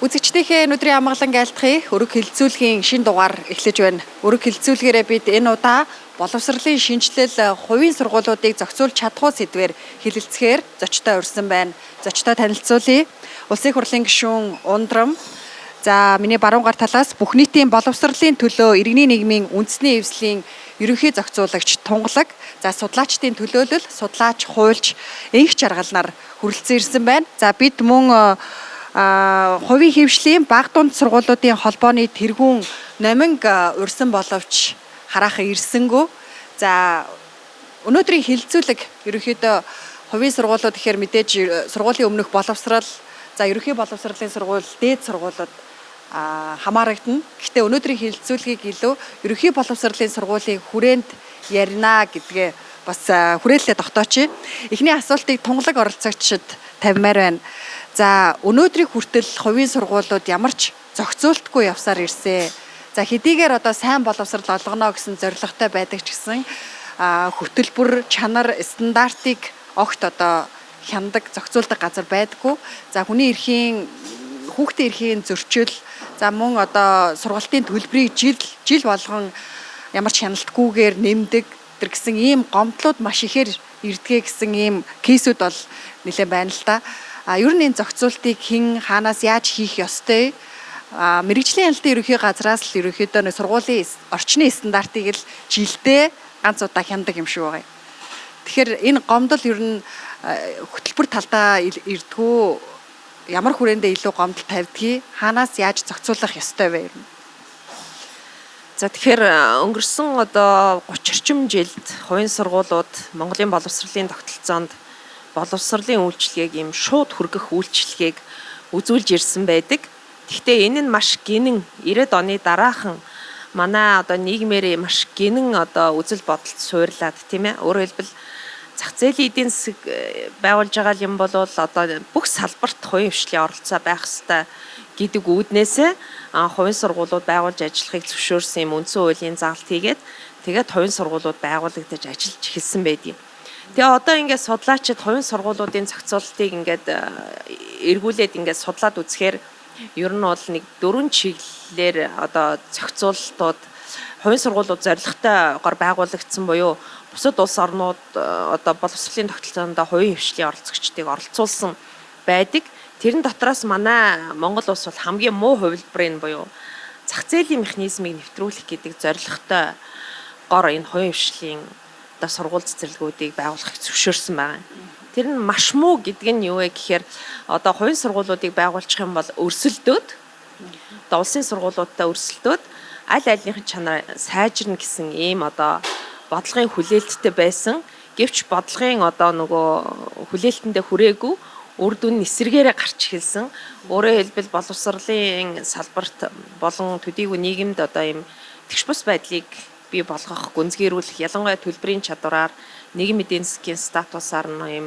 Үзэгчдийнхээ өнөөдрийн амгалан айлтгахыг өрөг хилцүүлгийн шин дугаар эхлэж байна. Өрөг хилцүүлгээрээ бид энэ удаа боловсролын шинжилэл хувийн сургуулиудыг зохицуулж чадах уу сэдвээр хэлэлцэхээр зочтой урьсан байна. Зочтой танилцуулъя. Улсын их хурлын гишүүн Ундрам. За миний баруун гар талаас бүх нийтийн боловсролын төлөө иргэний нийгмийн үндэсний эвслийн ерөнхий зохицуулагч Тунгалаг. За судлаачдын төлөөлөл, судлаач, хуульч энх жаргалнаар хүрэлцэн ирсэн байна. За бид мөн хувийн хэвшлийн бага дунд сургуулиудын холбооны тэргүүн номинг урьсан боловч хараахан ирсэнгүү. За өнөөдрийн хилцүүлэг ерөнхийдөө хувийн сургуулиуд гэхээр мэдээж сургуулийн өмнөх боловсрал, за ерөнхий боловсролын сургууль, дээд сургуулиуд хамаарагдана. Гэхдээ өнөөдрийн хилцүүлгийг илүү ерөнхий боловсролын сургуулийн хүрээнд ярина гэдгээ бас хүрээлэлээ тогтооч. Эхний асуултыг Тунгалаг оролцогчид тавьмаар байна. За өнөөдрийн хүртэл хувийн сургуулиуд ямар ч зохицуултгүй явсаар ирсэн. За хэдийгээр одоо сайн боловсрол олгоно гэсэн зорилготой байдаг ч гэсэн хөтөлбөр, чанар, стандартыг огт одоо хяндаг, зохицуулдаг газар байдаггүй. За хүүхдийн эрхийн зөрчил, за мөн одоо сургалтын төлбөрийг жил болгон ямар ч хяналтгүйгээр нэмдэг гэсэн ийм гомдлууд маш ихээр ирдгээ гэсэн ийм кейсүүд бол нэлээд байна л да. Ер нь энэ зохицуултыг хэн хаанаас яаж хийх ёстой? Мэргэжлийн хяналтын ерөнхий газраас л ерөнхийдөө сургуулийн орчны стандартыг л жилдээ ганц удаа хяндаг юм шиг байгаа. Тэгэхээр энэ гомдол ер нь хөтөлбөр талдаа ирдгүү, ямар хүрээндээ илүү гомдол тавьдгийг, хаанаас яаж зохицуулах ёстой вэ? За тэгэхээр өнгөрсөн одоо 30 орчим жилд хувийн сургуулиуд Монголын боловсролын тогтолцоонд боловсролын үйлчилгээг ийм шууд хүргэх үйлчилгээг үзүүлж ирсэн байдаг. Гэхдээ энэ нь маш гинэн 90-ад оны дараахан манай одоо нийгмээр маш гинэн одоо үзэл бодолд суурлаад тийм ээ. Өөрөөр хэлбэл зах зээлийн эдийн засаг байгуулж байгаа юм бол одоо бүх салбарт хувийн хвшлийн оролцоо байх ёстой гэдэг үүднээсээ хувийн сургуулиуд байгуулж ажиллахыг зөвшөөрсөн юм үндсэн хуулийн заалт хийгээд тэгээд хувийн сургуулиуд байгуулагдаж ажиллаж эхэлсэн байдгийг. Тэгээ одоо ингээд судлаачид хувийн сургуулиудын зохицуултыг ингээд эргүүлээд ингээд судлаад үзэхээр ер нь бол нэг 4 чиглэлээр одоо зохицуултууд хувийн сургуулиуд зорилготойгоор байгуулагдсан буюу бусад улс орнууд одоо боловсролын тогтолцоонд хувийн хвшлийн оролцогчдыг оролцуулсан байдаг. Тэрэн дотроос манай Монгол улс бол хамгийн муу хувилбарыг буюу зах зээлийн механизмыг нэвтрүүлэх гэдэг зорилготой гор энэ хувийн хвшлийн сургууль цэцэрлэгүүдийг байгуулахыг зөвшөөрсөн байна. Тэр нь маш муу гэдэг нь юу вэ гэхээр одоо хувийн сургуулиудыг байгуулчих юм бол өрсөлдөөд одоо улсын сургуулиудтай өрсөлдөөд аль альнийхэн чанар сайжирна гэсэн ийм одоо бодлогын хүлээлттэй байсан. Гэвч бодлогын одоо нөгөө хүлээлтэндээ хүрээгүй үр дүн эсэргээрээ гарч эхэлсэн. Өөрөөр хэлбэл боловсролын салбарт болон төдийгүй нийгэмд одоо ийм тэгш бус байдлыг бий болгох, гүнзгийрүүлэх, ялангуяа төлбөрийн чадвараар нийгэм эдийн засгийн статусаар нь ийм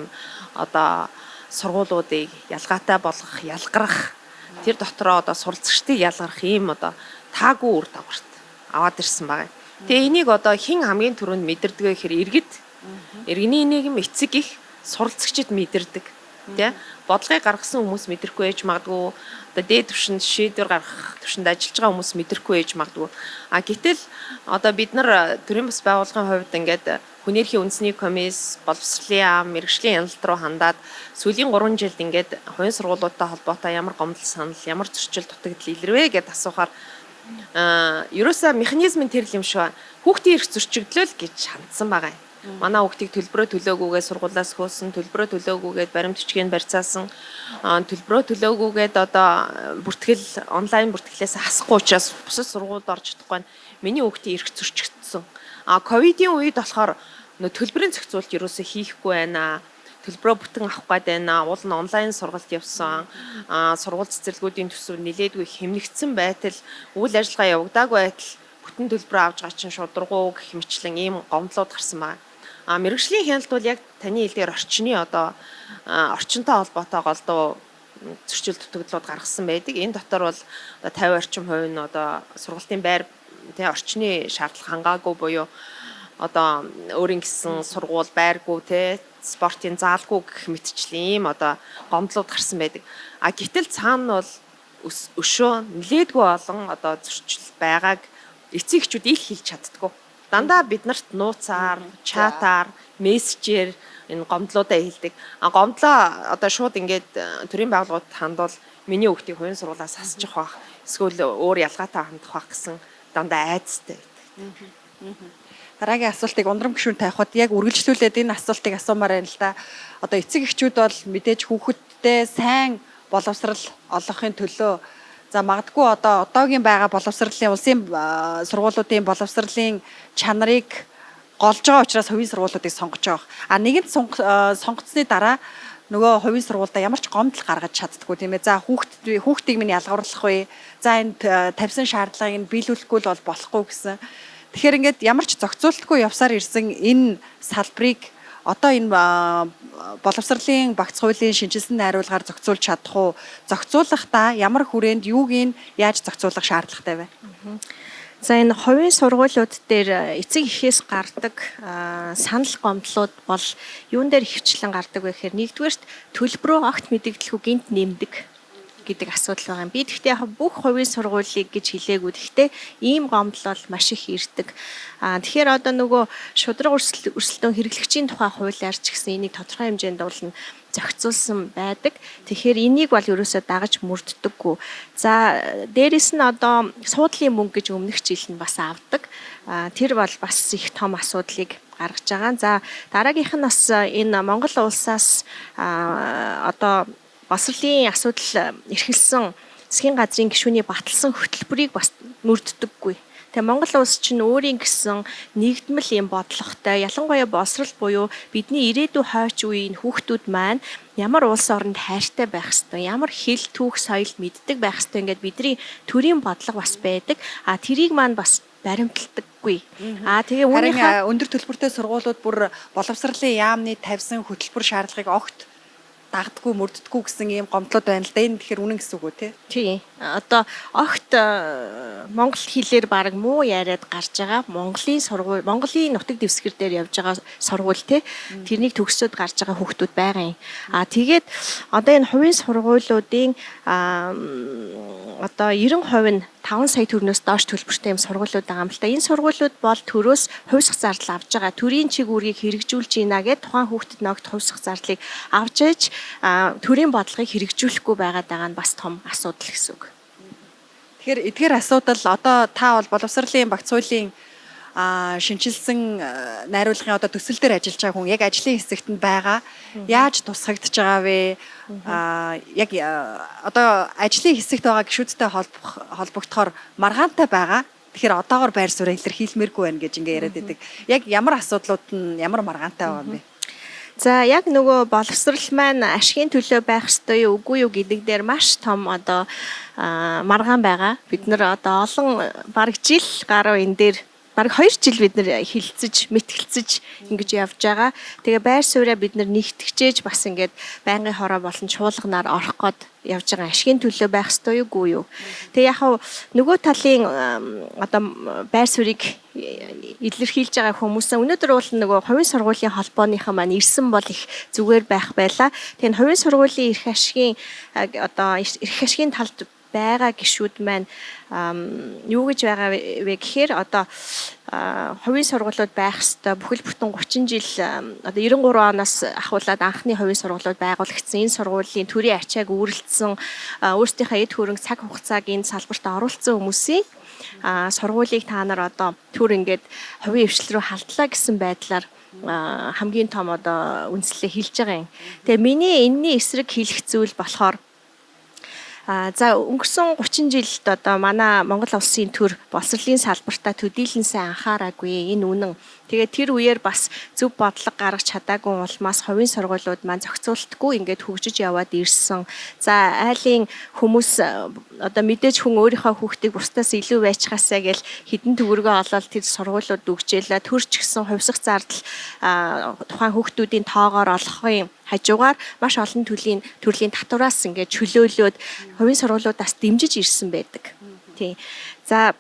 одоо сургуулиудыг ялгаатай болгох, ялгарах, тэр дотроо одоо суралцагчдыг ялгарах ийм одоо таагүй үр дагаварт аваад ирсэн байна. Тэгээ энийг одоо хэн хамгийн түрүүнд мэдэрдэг вэ гэхээр иргэний нийгэм эцэг их суралцагчид мэдэрдэг. Тэ бодлогыг гаргасан хүмүүс мэдрэхгүй ээж магадгүй, одоо дээд түвшинд шийдвэр гаргах түвшинд ажиллаж байгаа хүмүүс мэдрэхгүй ээж магадгүй. Гэтэл одоо бид нар төрийн бас байгууллагын хувьд ингээд хүний эрхийн үндэсний комисс, боловсролын ам, мэргэжлийн хяналт руу хандаад сүүлийн 3 жилд ингээд хувийн сургуулиудтай холбоотой ямар гомдол санал, ямар зөрчил дутагдал илэрвэ гэдээ асуухаар ерөөсөө механизмын тэр юм шиг хүүхдийн эрх зөрчигдлөө л гэж хандсан байгаа юм. Манай хүүхдийг төлбөрөө төлөөгүйгээд сургуулиас хөөсөн, төлбөрөө төлөөгүйгээд баримт бичгийг барьцаасан, төлбөрөө төлөөгүйгээд одоо бүртгэл онлайн бүртгэлээс хасахгүй учраас бусад сургуульд орж чадахгүй нь миний хүүхдийн эрх зөрчигдсөн. Ковидын үед болохоор төлбөрийн зохицуулт ерөөсөө хийхгүй байна. Төлбөрөө бүтэн авах гээд байна. Уул нь онлайн сургалт явсан. Сургууль цэцэрлэгүүдийн төсөв нэлээдгүй хэмнэгдсэн байтал үйл ажиллагаа явагдаагүй байтал бүтэн төлбөрөө авч байгаа чинь шударгуу гэх мэтлэн ийм гомдлууд гарсан байна. Мэргэжлийн хяналт бол яг таны хэлдгээр орчны одоо орчинтой холбоотой голдуу зөрчил дутагдлууд гаргасан байдаг. Энэ дотор бол 50 орчим хувь нь одоо сургалтын байр тэ орчны шаардлага хангаагүй буюу одоо өөрийн гэсэн сургууль байргүй тэ спортын заалгүй гэх мэтчлэн ийм одоо гомдлууд гарсан байдаг. Гэтэл цаана бол өшөө нэлээдгүй олон одоо зөрчил байгааг эцэг эхчүүд ил хийж чаддгүй. Дандаа биднэрт нууцаар, чатаар, мессежээр энэ гомдлуудаа хэлдэг. Гомдлоо одоо шууд ингээд төрийн байгууллагууд хандвал миний хүүхдийг хувийн сургуулиас асчих байх. Эсвэл өөр ялгаатай хандах байх гэсэн дандаа айцтай байдаг. Дараагийн асуултыг ундрам гишүүн тавихад яг үргэлжлүүлээд энэ асуултыг асуумаар байна л да. Одоо эцэг эхчүүд бол мэдээж хүүхэдтэй сайн боловсрал олгохын төлөө за магадгүй одоо одоогийн байгаа боловсролын улсын сургуулиудын боловсролын чанарыг голж байгаа учраас хувийн сургуулиудыг сонгож байгаа. Нэгэнт сонгоцсны дараа нөгөө хувийн сургуультай ямар ч гомдол гаргаж чаддгүй тийм ээ. За хүүхдийг минь ялгарлах вэ? За энэ тавьсан шаардлагыг нь биелүүлэхгүй л болохгүй гэсэн. Тэгэхээр ингээд ямар ч зохицуултгүй явсаар ирсэн энэ салбарыг одоо энэ боловсролын багц хуулийн шинжилсэн найруулгаар зохицуулж чадах уу? Зохицуулахдаа ямар хүрээнд юуг нь яаж зохицуулах шаардлагатай вэ? За энэ хувийн сургуулиуд дээр эцэг эхээс гардаг санал гомдлууд бол юун дээр хөвчлэн гардаг вэ гэхээр нэгдүгээрт төлбөрөө огт мэдэгдэлгүй гинт нэмдэг гэдэг асуудал байгаа юм. Би тэгтээ яг бүх хувийн сургуулийг гэж хэлээгүй. Тэгтээ ийм гомдол бол маш их ирдэг. Тэгэхээр одоо нөгөө шудраг өрсөлдөөн хэрэглэгчийн тухай хуулиар ч гэсэн энийг тодорхой хэмжээнд бол зохицуулсан байдаг. Тэгэхээр энийг бол ерөөсөө дагаж мөрддөггүй. За дээрэс нь одоо суудлын мөнгө гэж өмнөх жил нь бас авдаг. Тэр бол бас их том асуудлыг гаргаж байгаа. За дараагийнх нь бас энэ Монгол улсаас одоо боловсролын асуудал эрхэлсэн засгийн газрын гишүүний баталсан хөтөлбөрийг бас мөрддөггүй. Тэгээ Монгол улс чинь өөрийн гэсэн нэгдмэл юм бодлоготой ялангуяа боловсрол буюу бидний ирээдүйн хойч үеийн хүүхдүүд маань ямар улс оронд хайртай байх ёстой, ямар хэл түүх соёл мэддэг байх ёстой ингээд бидний төрийн бодлого бас байдаг. Тэрийг маань бас баримталдаггүй. Тэгээ үүнийхээ өндөр төлбөртэй сургуулиуд бүр боловсролын яамны тавьсан хөтөлбөр шаардлагыг огт дагддаггүй мөрддөггүй гэсэн ийм гомдлууд байна л да. Энэ тэгэхээр үнэн гэсэн үг үү те? Тий. Одоо огт монгол хэлээр баг муу яриад гарч байгаа Монголын нутаг дэвсгэр дээр явж байгаа сургууль те. Тэрнийг төгсөөд гарч байгаа хүүхдүүд байгаа юм. Тэгээд одоо энэ хувийн сургуулиудын одоо 90% нь 5 сая төгрөгөөс доош төлбөртэй юм сургуулиуд байгаа юм л да. Энэ сургуулиуд бол төрөөс хувьсах зардал авж байгаа. Төрийн чиг үүргийг хэрэгжүүлж ийна гэд тухайн хүүхдэд ногд хувьсах зарлыг авч ээж төрийн бодлогыг хэрэгжүүлэхгүй байгаад байгаа нь бас том асуудал гэсэн үг. Тэгэхээр эдгээр асуудал одоо та бол боловсролын багц хуулийн шинжилсэн найруулгын одоо төсөл дээр ажиллаж байгаа хүн яг ажлын хэсэгт нь байгаа. Яаж тусгагдж байгаа вэ? Яг одоо ажлын хэсэгт байгаа гишүүдтэй холбогдохоор маргаантай байгаа. Тэгэхээр одоогоор байр суурь илэрхийлмээргүй байна гэж ингээ яриад байдаг. Яг ямар асуудлууд нь ямар маргаантай байгаа юм бэ? За яг нөгөө боловсрал маань ашигын төлөө байх ёстой юу үгүй юу гэдэг дээр маш том одоо маргаан байгаа. Бид нар одоо олон бараг жил гаруй энэ дээр бараг 2 жил бид нар хилцэж, мэтгэлцэж ингэж явж байгаа. Тэгээ байр сууриа бид нар нэгтгэжээж бас ингээд байнгын хороо болон чуулганаар орох гээд явж байгаа. Ашигын төлөө байх ёстой юугүй юу. Тэгээ яг нөгөө талын одоо байр суурийг илэрхийлж байгаа хүмүүсээ өнөөдөр бол нөгөө хувийн сургуулийн холбооныхан маань ирсэн бол их зүгээр байх байлаа. Тэгээ хувийн сургуулийн эрх ашигын талд байгаа гишүүд маань юу гэж байгаа вэ гэхээр одоо хувийн сургуулиуд байх ёстой бүхэл бүтэн 30 жил одоо 93 оноос ахуулаад анхны хувийн сургуулиуд байгуулагдсан. Энэ сургуулийн төрийн ачааг үүрэлцсэн өөрсдийнхөө эд хөрөнгө цаг хугацааг энэ салбарт оруулсан хүмүүсийн сургуулийг та нар одоо төр ингээд хувийн эвшлэл рүү халдлаа гэсэн байдлаар хамгийн том одоо үндэслэлээ хэлж байгаа юм. Тэгээ миний энэний эсрэг хэлэх зүйл болохоор за өнгөрсөн 30 жилд одоо манай Монгол улсын төр боловсролын салбартаа төдийлөн сайн анхаараагүй энэ үнэн. Тэгээд тэр үеэр бас зөв бодлого гаргаж чадаагүй улмаас хувийн сургуулиуд маань зохицуултгүй ингээд хөгжиж яваад ирсэн. За айлын хүмүүс одоо мэдээж хүн өөрийнхөө хүүхдийг бусдаас илүү байцгаасаа гэл хідэн төгрөгөө олоод тэр сургуулиуд өгчээлээ. Төр ч гэсэн хувьсах зардал тухайн хүүхдүүдийн тоогоор олохын хажуугаар маш олон төрлийн татвараас ингээд чөлөөлөөд хувийн сургуулиудаас дэмжиж ирсэн байдаг. Тий. За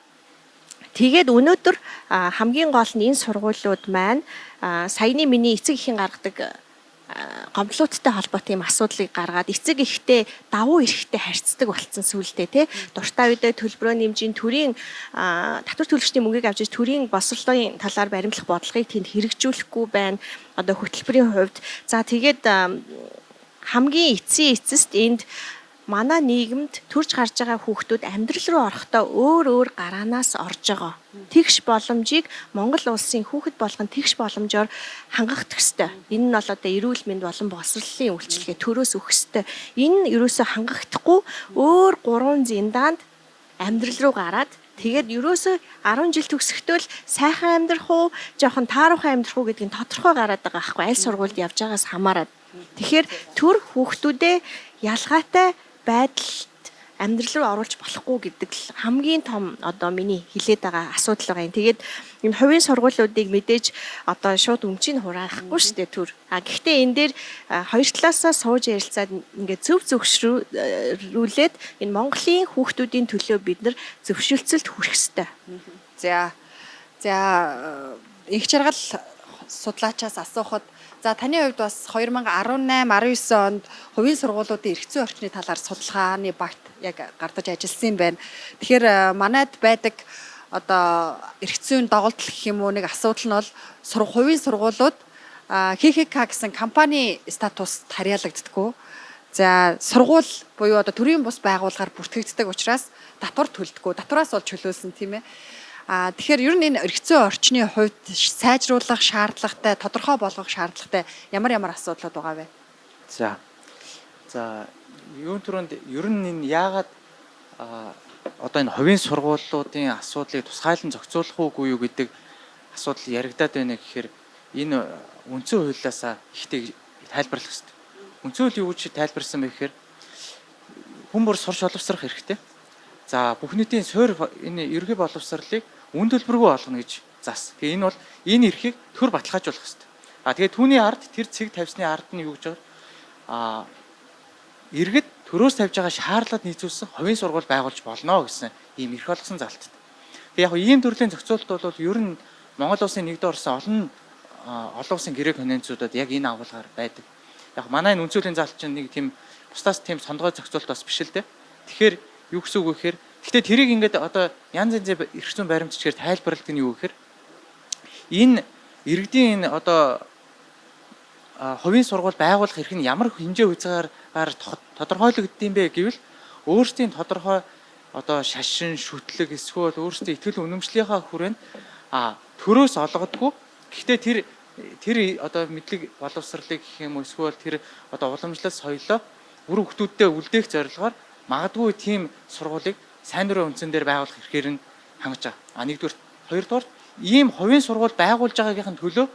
тэгээд өнөөдөр хамгийн гол нь энэ сургуулиуд маань саяны миний эцэг эхийн гаргадаг гомдлуудтай холбоотой юм асуудлыг гаргаад эцэг ихтэй давуу эрхтэй харьцдаг болцсон сүүлдээ тий. Дуртай үедээ төлбөрөө нэмжин төрийн татвар төлөгчдийн мөнгийг авч иж төрийн боловсролын талаар баримлах бодлогыг тэнд хэрэгжүүлэхгүй байна. Одоо хөтөлбөрийн хувьд за тэгээд хамгийн эцэст энд манай нийгэмд төрж гарч байгаа хүүхдүүд амьдрал руу орохдоо өөр гараанаас орж байгаа. Тэгш боломжийг Монгол улсын хүүхэд болгон тэгш боломжоор хангах ёстой. Энэ нь бол одоо эрүүл мэнд болон боловсролын үйлчилгээ төрөөс өгөх ёстой. Энэ нь ерөөсөө хангахдахгүй өөр 3 зиндаанд амьдрал руу гараад тэгээд ерөөсөө 10 жил төгсөхдөө л сайхан амьдрах уу, жоохон тааруухан амьдрах уу гэдгийг тодорхой гараад байгаа байхгүй аль сургуульд явж байгаас хамаарат. Тэгэхээр төр хүүхдүүдээ ялгаатай байдалд амьдрал руу оруулж болохгүй гэдэг л хамгийн том одоо миний хэлээд байгаа асуудал байгаа юм. Тэгээд энэ хувийн сургуулиудыг мэдээж одоо шууд өмчийг хураахгүй шүү дээ төр. Гэхдээ энэ дээр хоёр талаасаа сууж ярилцаад ингээд зөвшөөрүүлээд энэ Монголын хүүхдүүдийн төлөө бид нар зөвшөлтсөлд хүрэх ёстой. За их жаргал судлаачаас асуухад за таны хувьд бас 2018 19 онд хувийн сургуулиудын эрх зүйн орчны талаар судалгааны багт яг гардаж ажилласан юм байна. Тэгэхээр манайд байдаг одоо эрх зүйн доголдол гэх юм уу нэг асуудал нь бол хувийн сургуулиуд ХХК гэсэн компани статуст харьяалагддаггүй. За сургууль буюу одоо төрийн бус байгууллагаар бүртгэгддэг учраас татвар төлдөггүй. Татвараас бол чөлөөлсөн тийм ээ. Тэгэхээр ер нь энэ эрх зүйн орчны хувьд сайжруулах шаардлагатай, тодорхой болгох шаардлагатай ямар асуудлууд байгаа вэ? За юун түрүүнд ер нь энэ яагаад одоо энэ хувийн сургуулиудын асуудлыг тусгайлан зохицуулах уугүй юу гэдэг асуудал яригадаад байна гэхээр энэ үндсэн хуулиасаа ихтэй тайлбарлах хэрэгтэй. Үндсэн хууль юу гэж тайлбарсан бэ гэхээр хүн бүр сурч боловсрох хэрэгтэй. За бүх нийтийн суурь энэ ерөнхий боловсролыг үн төлбөргүй болгоно гэж зас. Тэгээ энэ бол энэ эрхийг төр баталгаажуулах хэрэгтэй. Тэгээ түүний ард тэр цэг тавьсны ард нь юу гэж байгаа иргэд төрөөс тавьж байгаа шаардлагад нийцүүлсэн хувийн сургууль байгуулж болно гэсэн ийм эрх олгосон залттай. Тэгээ яг ийм төрлийн зохицуулалт бол ер нь Монгол улсын нэгдүгээр орсон олон улсын гэрээ конвенцуудад яг энэ агуулгаар байдаг. Яг манай энэ үндсүүлийн залт чинь нэг тийм бусдаас тийм сондгой зохицуулалт бас биш л дээ. Тэгэхээр юу гэсэн үг вэ гэхээр гэхдээ тэрийг ингээд одоо янз янзын эрх зүйн баримтчгээр тайлбарлалт нь юу гэхээр энэ иргэдийн энэ одоо хувийн сургууль байгуулах эрх нь ямар хэмжээ хязгаараар тодорхойлогдсон бэ гэвэл өөрсдийн тодорхой одоо шашин, шүтлэг эсвэл өөрсдийн итгэл үнэмшлийнхаа хүрээнд төрөөс олгодгүй. Гэхдээ тэр одоо мэдлэг боловсролыг гэх юм уу эсвэл тэр одоо уламжлалт соёлоо бүр хүмүүстээ үлдээх зорилгоор магадгүй тийм сургуулийг сайн дурын үндсэн дээр байгуулах эрхээр нь хангаж байгаа. Нэгдүгээр, хоёрдугаар ийм хувийн сургууль байгуулж байгаагийнхын төлөө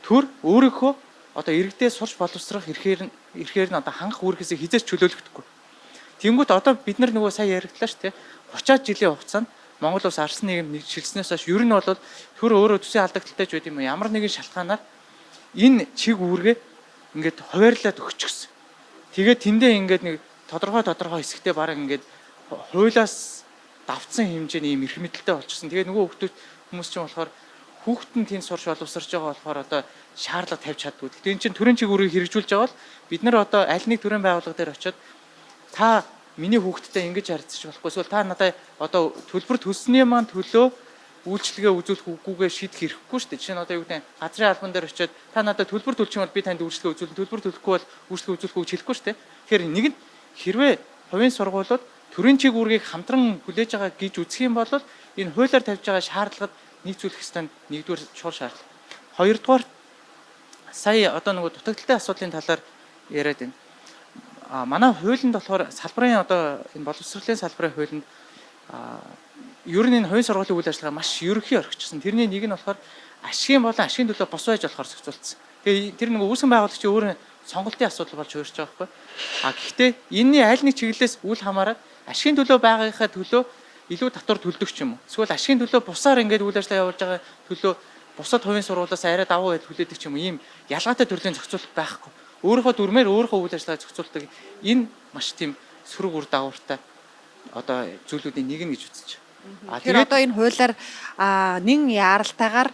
төр өөрийнхөө одоо иргэдээ сурч боловсрох эрхээр нь одоо хангах үүргээсээ хизээч чөлөөлөгдөхгүй. Тэнгүүт одоо бид нар нөгөө сая яригдлаа шүү дээ. 30-аад жилийн хугацаанд Монгол улс арсан нийгэм шилжснээс хойш ер нь бол төр өөрөө төсвийн алдагдaltaй ч байд юм ямар нэгэн шалтгаанаар энэ чиг үүргээ ингээд хуваарлаад өгчихсөн. Тэгээд тэндээ ингээд нэг тодорхой хэсэгтээ бараг ингээд хуулиас давтсан хэмжээний юм эрх мэдэлтэй болчихсон. Тэгээд нөгөө хүмүүс чинь болохоор хүүхэд нь тэнд сурч боловсрч байгаа болохоор одоо шаардлага тавьж чаддгүй. Гэтэл энэ чинь төрийн чиг үүргийг хэрэгжүүлж байгаа бол бид нар одоо аль нэг төрийн байгууллага дээр очиод та миний хүүхэдтэй ингэж харьцаж болохгүй эсвэл та надад одоо төлбөр төлсөний маань төлөө үйлчлэгээ үзүүлэх үгүйгээ шийдэх хэрэггүй шүү дээ. Жишээ нь одоо юу гэдэг газрын албан дээр очиод та надад төлбөр төлчих юм бол би танд үйлчлэгээ үзүүлнэ. Төлбөр төлөхгүй бол үйлчлэгээ үзүүлэхгүй гэж хэлэхгүй шүү дээ. Тэгэхээр нэг нь хэрвээ хувийн сургуулиуд төрийн чиг үүргийг хамтран хүлээж байгаа гэж үзэх юм бол энэ хуулиар тавьж байгаа шаардлагад нийцүүлэх хэвээр нэгдүгээр чухал шаардлага. Хоёрдугаар сая одоо нөгөө дутагдaltaй асуудлын талаар яриад байна. Манай хуулинд болохоор салбарын одоо энэ боловсролын салбарын хуулинд ер нь энэ хувийн сургуулийн үйл ажиллагаа маш ерөнхий орхичихсан. Тэрний нэг нь болохоор ашигын болон ашигын төлөө бос байж болохоор зохицуулсан. Тэгээ тэр нэг үүсгэн байгуулагч өөр сонголтын асуудал болж хуурч байгаа байхгүй. Гэхдээ энэний аль нэг чиглэлээс үл хамааран ашигын төлөө байгаагийнхаа төлөө илүү татвар төлдөг ч юм уу. Эсвэл ашигын төлөө бусаар ингээд үйл ажиллагаа явуулж байгаа төлөө бусад хувийн сургуулиас арай давуу байд хүлээдэг ч юм уу. Ийм ялгаатай төрлийн зохицуулалт байхгүй. Өөрийнхөө дүрмээр өөрийнхөө үйл ажиллагааг зохицуулдаг энэ маш тийм сөрөг үр дагавартай одоо зүйлүүдийн нэг нь гэж үзэж байна. Тэгэхээр одоо энэ хуулиар нэн яаралтайгаар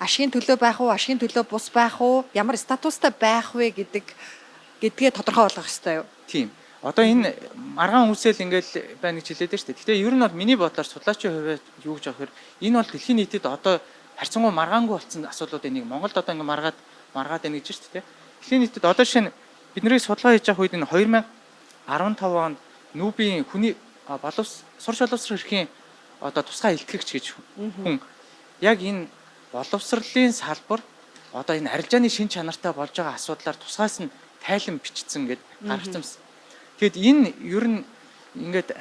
ашигын төлөө байх уу, ашигын төлөө бус байх уу, ямар статустай байх вэ гэдгээ тодорхой болгох ёстой юу? Тийм. Одоо энэ маргаан үсэл ингээл байна гэж хэлээд байна шүү дээ. Гэхдээ ер нь бол миний бодлоор судлаачийн хувьд юу гэж авах вэ? Энэ бол дэлхийн нийтэд одоо харьцангуй маргаангүй болсон асуудлуудын нэг. Монголд одоо ингээ маргаад байна гэж шүү дээ. Дэлхийн нийтэд одоо жишээ нь бидний судалгаа хийж явах үед энэ 2015 онд Нүүбийн хүний сурч боловсрол эрхийн одоо тусгай илтгэгч гэж хүн яг энэ боловсролын салбар одоо энэ арилжааны шин чанартай болж байгаа асуудлаар тусгаас нь тайлан бичсэн гэд гаргацсан юм. Тэгэд энэ ер нь ингээд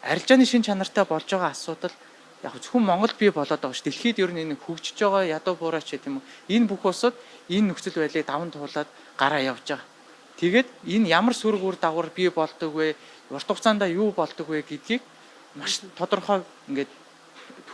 арилжааны шин чанартай болж байгаа асуудал яг зөвхөн Монголд бий болоод байгаа ш. Дэлхийд ер нь энэ хөгжиж байгаа ядуу буураач гэдэг юм уу. Энэ бүх улсууд энэ нөхцөл байдлыг даван туулаад гараа явж байгаа. Тэгээд энэ ямар сүрэг үр дагавар бий болдог вэ? Урт хугацаанд юу болдог вэ гэдгийг маш тодорхой ингээд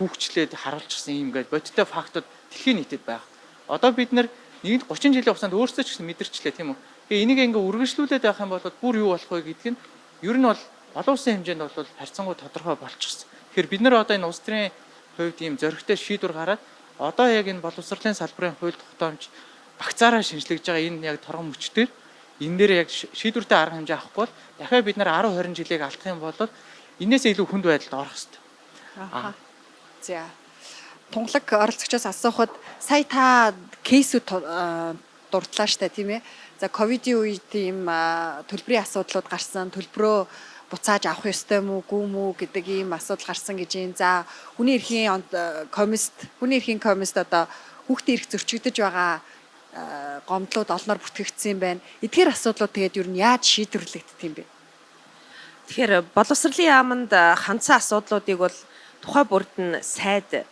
түүхчлээд харуулчихсан юм ингээд бодиттой фактууд дэлхийн нийтэд байна. Одоо бид нар 30 жилийн хугацаанд өөрсдөө ч гэсэн мэдэрчлээ тийм үү. Тэгээ энийг ингээ үргэлжлүүлээд байх юм бол бүр юу болох вэ гэдг нь ер нь бол олон улсын хэмжээнд бол харьцангуй тодорхой болчихсон. Тэгэхээр бид нар одоо энэ улс төрийн хувьд ийм зөрөгтэй шийдвэр гараад одоо яг энэ боловсролын салбарын хууль тогтоомж багцаараа шинжлэж байгаа энэ яг торгон мөчтөр энэ дээр яг шийдвэртэй арга хэмжээ авахгүй бол дахиад бид нар 10 20 жилийг алдах юм бол энээсээ илүү хүнд байдалд орох хэрэгтэй. За. Тунгалаг оролцогчоос асуухад сая та кейсүүд дурдлаа штэ тийм ээ. За ковидын үед ийм төлбөрийн асуудлууд гарсан, төлбөрөө буцааж авах ёстой мүү, гүү мүү гэдэг ийм асуудал гарсан гэж юм. За хүний эрхийн комист одоо хүүхдийн эрх зөрчигдөж байгаа гомдлууд олноор бүтгэгдсэн юм байна. Эдгээр асуудлууд тэгээд ер нь яаж шийдвэрлэгддэг юм бэ? Тэгэхээр боловсролын яамд хандсан асуудлуудыг бол тухай бүрд нь сайд